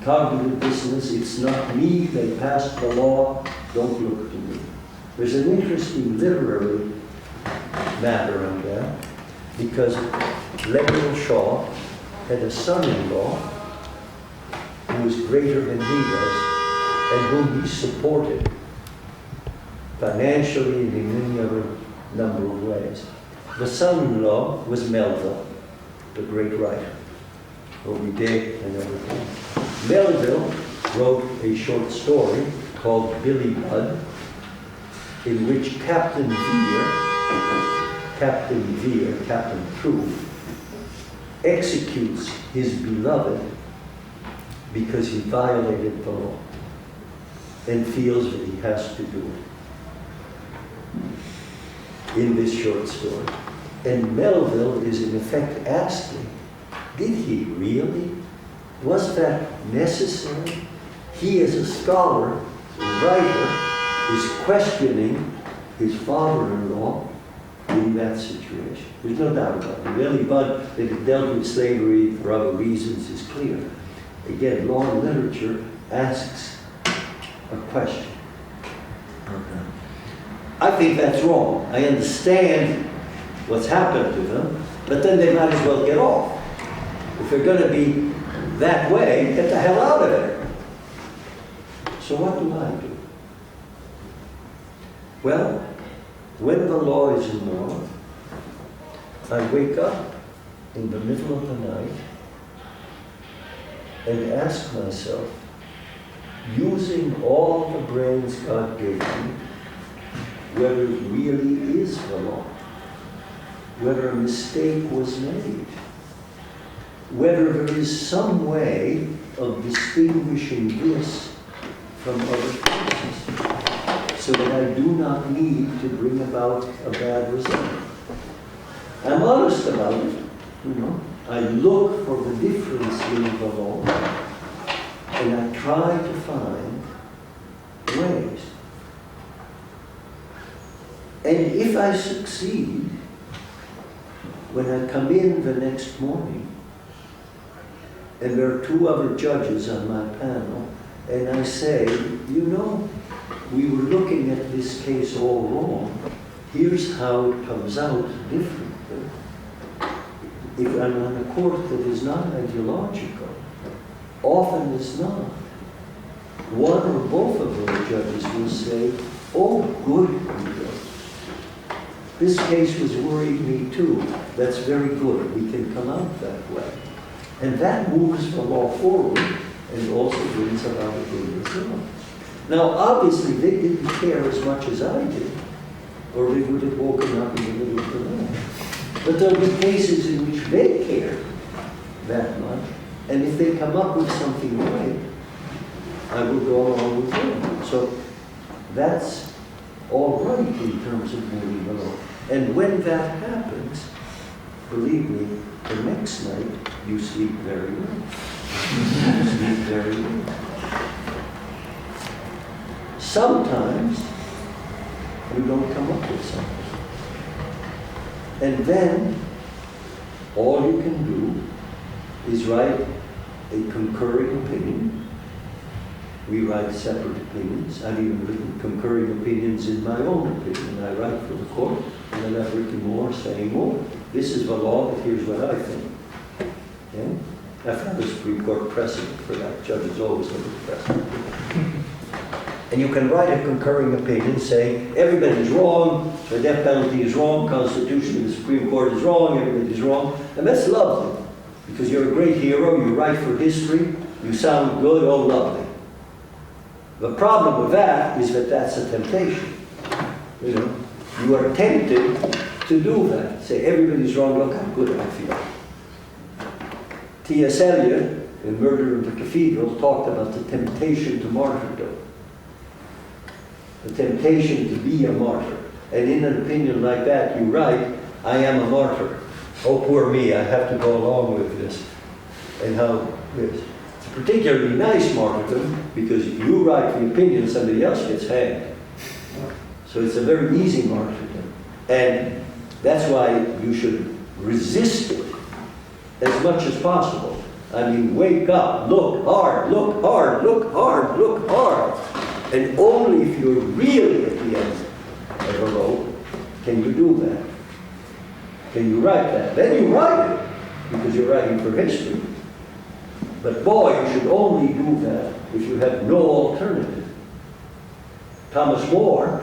cognitive dissonance, it's not me, they passed the law, don't look to me. There's an interesting literary matter on that, because Lemuel Shaw had a son-in-law who was greater than he was, and whom he supported financially and in any other number of ways. The son-in-law was Melville, the great writer, Moby Dick and everything. Melville wrote a short story called Billy Budd, in which Captain Truth, executes his beloved because he violated the law and feels that he has to do it in this short story. And Melville is in effect asking, did he really? Was that necessary? He, as a scholar, writer, is questioning his father-in-law in that situation. There's no doubt about it. Billy Budd, that it dealt with slavery for other reasons, is clear. Again, law and literature asks a question. I think that's wrong. I understand what's happened to them, but then they might as well get off. If they're going to be that way, get the hell out of there. So what do I do? Well, when the law is in law, I wake up in the middle of the night and ask myself, using all the brains God gave me, whether it really is the law, whether a mistake was made, whether there is some way of distinguishing this from other cases, so that I do not need to bring about a bad result. I'm honest about it, you know. I look for the difference in the law, and I try to find ways. And if I succeed, when I come in the next morning, and there are two other judges on my panel, and I say, you know, we were looking at this case all wrong. Here's how it comes out differently. If I'm on a court that is not ideological, often it's not, one or both of those judges will say, oh, good, Guido. This case was worrying me too. That's very good. We can come out that way. And that moves the law forward and also brings about a good result. Now, obviously, they didn't care as much as I did, or they would have woken up in the middle of the night. But there will be cases in which they care that much, and if they come up with something right, I will go along with them. So that's all right in terms of moving the law. And when that happens, believe me, the next night you sleep very well. You sleep very well. Sometimes you don't come up with something. And then all you can do is write a concurring opinion. We write separate opinions. I've even written concurring opinions in my own opinion. I write for the court, and then I've written more saying, oh, this is the law, but here's what I think. Okay? I found the Supreme Court precedent for that. Judges always look at precedent. And you can write a concurring opinion saying, everybody's wrong, the death penalty is wrong, Constitution of the Supreme Court is wrong, everybody's wrong. And that's lovely, because you're a great hero, you write for history, you sound good, oh lovely. The problem with that is that that's a temptation. You know, you are tempted to do that. Say, everybody's wrong, look how good I feel. T.S. Eliot, in Murder of the Cathedral, talked about the temptation to martyrdom. The temptation to be a martyr. And in an opinion like that, you write, I am a martyr. Oh, poor me, I have to go along with this. And how this. It's a particularly nice martyrdom because you write the opinion, somebody else gets hanged. So it's a very easy martyrdom. And that's why you should resist it as much as possible. I mean, wake up, look hard, look hard, look hard, look hard. And only if you're really at the end of a rope can you do that. Can you write that? Then you write it, because you're writing for history. But boy, you should only do that if you have no alternative. Thomas More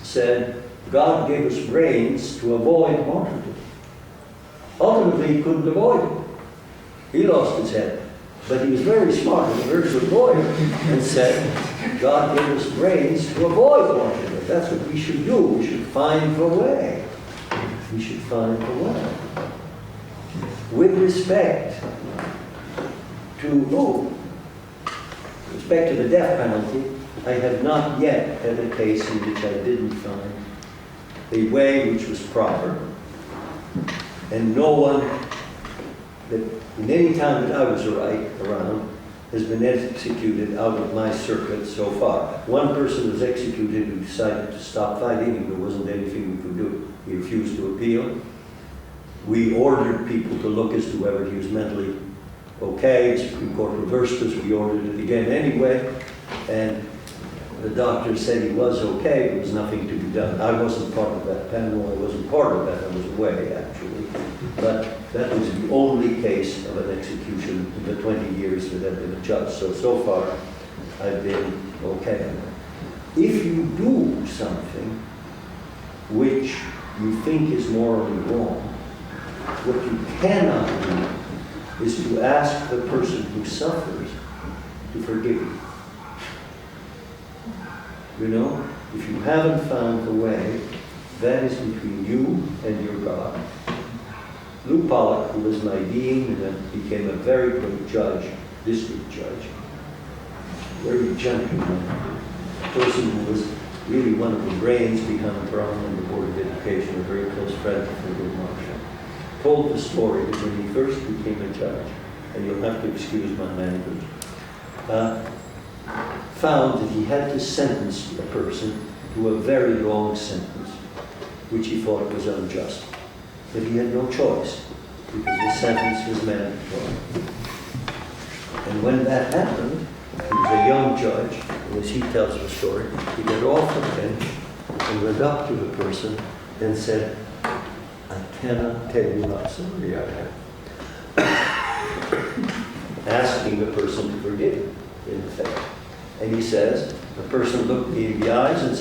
said, God gave us brains to avoid martyrdom. Ultimately, he couldn't avoid it. He lost his head. But he was very smart and a very good lawyer and said, God gave us brains to avoid martyrdom. That's what we should do. We should find the way. We should find the way. With respect to, the death penalty, I have not yet had a case in which I didn't find a way which was proper, and no one that in any time that I was around has been executed out of my circuit so far. One person was executed who decided to stop fighting, and there wasn't anything we could do. He refused to appeal. We ordered people to look as to whether he was mentally okay. The Supreme Court reversed us. We ordered it again anyway. And the doctor said he was okay. There was nothing to be done. I wasn't part of that panel. I wasn't part of that. I was away, actually. But that was the only case of an execution in the 20 years that I've been a judge. So far, I've been okay. If you do something which you think is morally wrong, what you cannot do is to ask the person who suffers to forgive you. You know, if you haven't found the way, that is between you and your God. Lou Pollock, who was my dean and then became a very good judge, district judge, very gentleman, a person who was really one of the brains behind Brown and the Board of Education, a very close friend of Frederick Marshall, told the story that when he first became a judge, and you'll have to excuse my language, found that he had to sentence a person to a very long sentence, which he thought was unjust. But he had no choice, because the sentence was mandatory. And when that happened, he was a young judge, and as he tells the story, he got off the bench and went up to the person and said, I cannot tell you how sorry I am. Asking the person to forgive him, in effect. And he says, the person looked me in the eyes and said,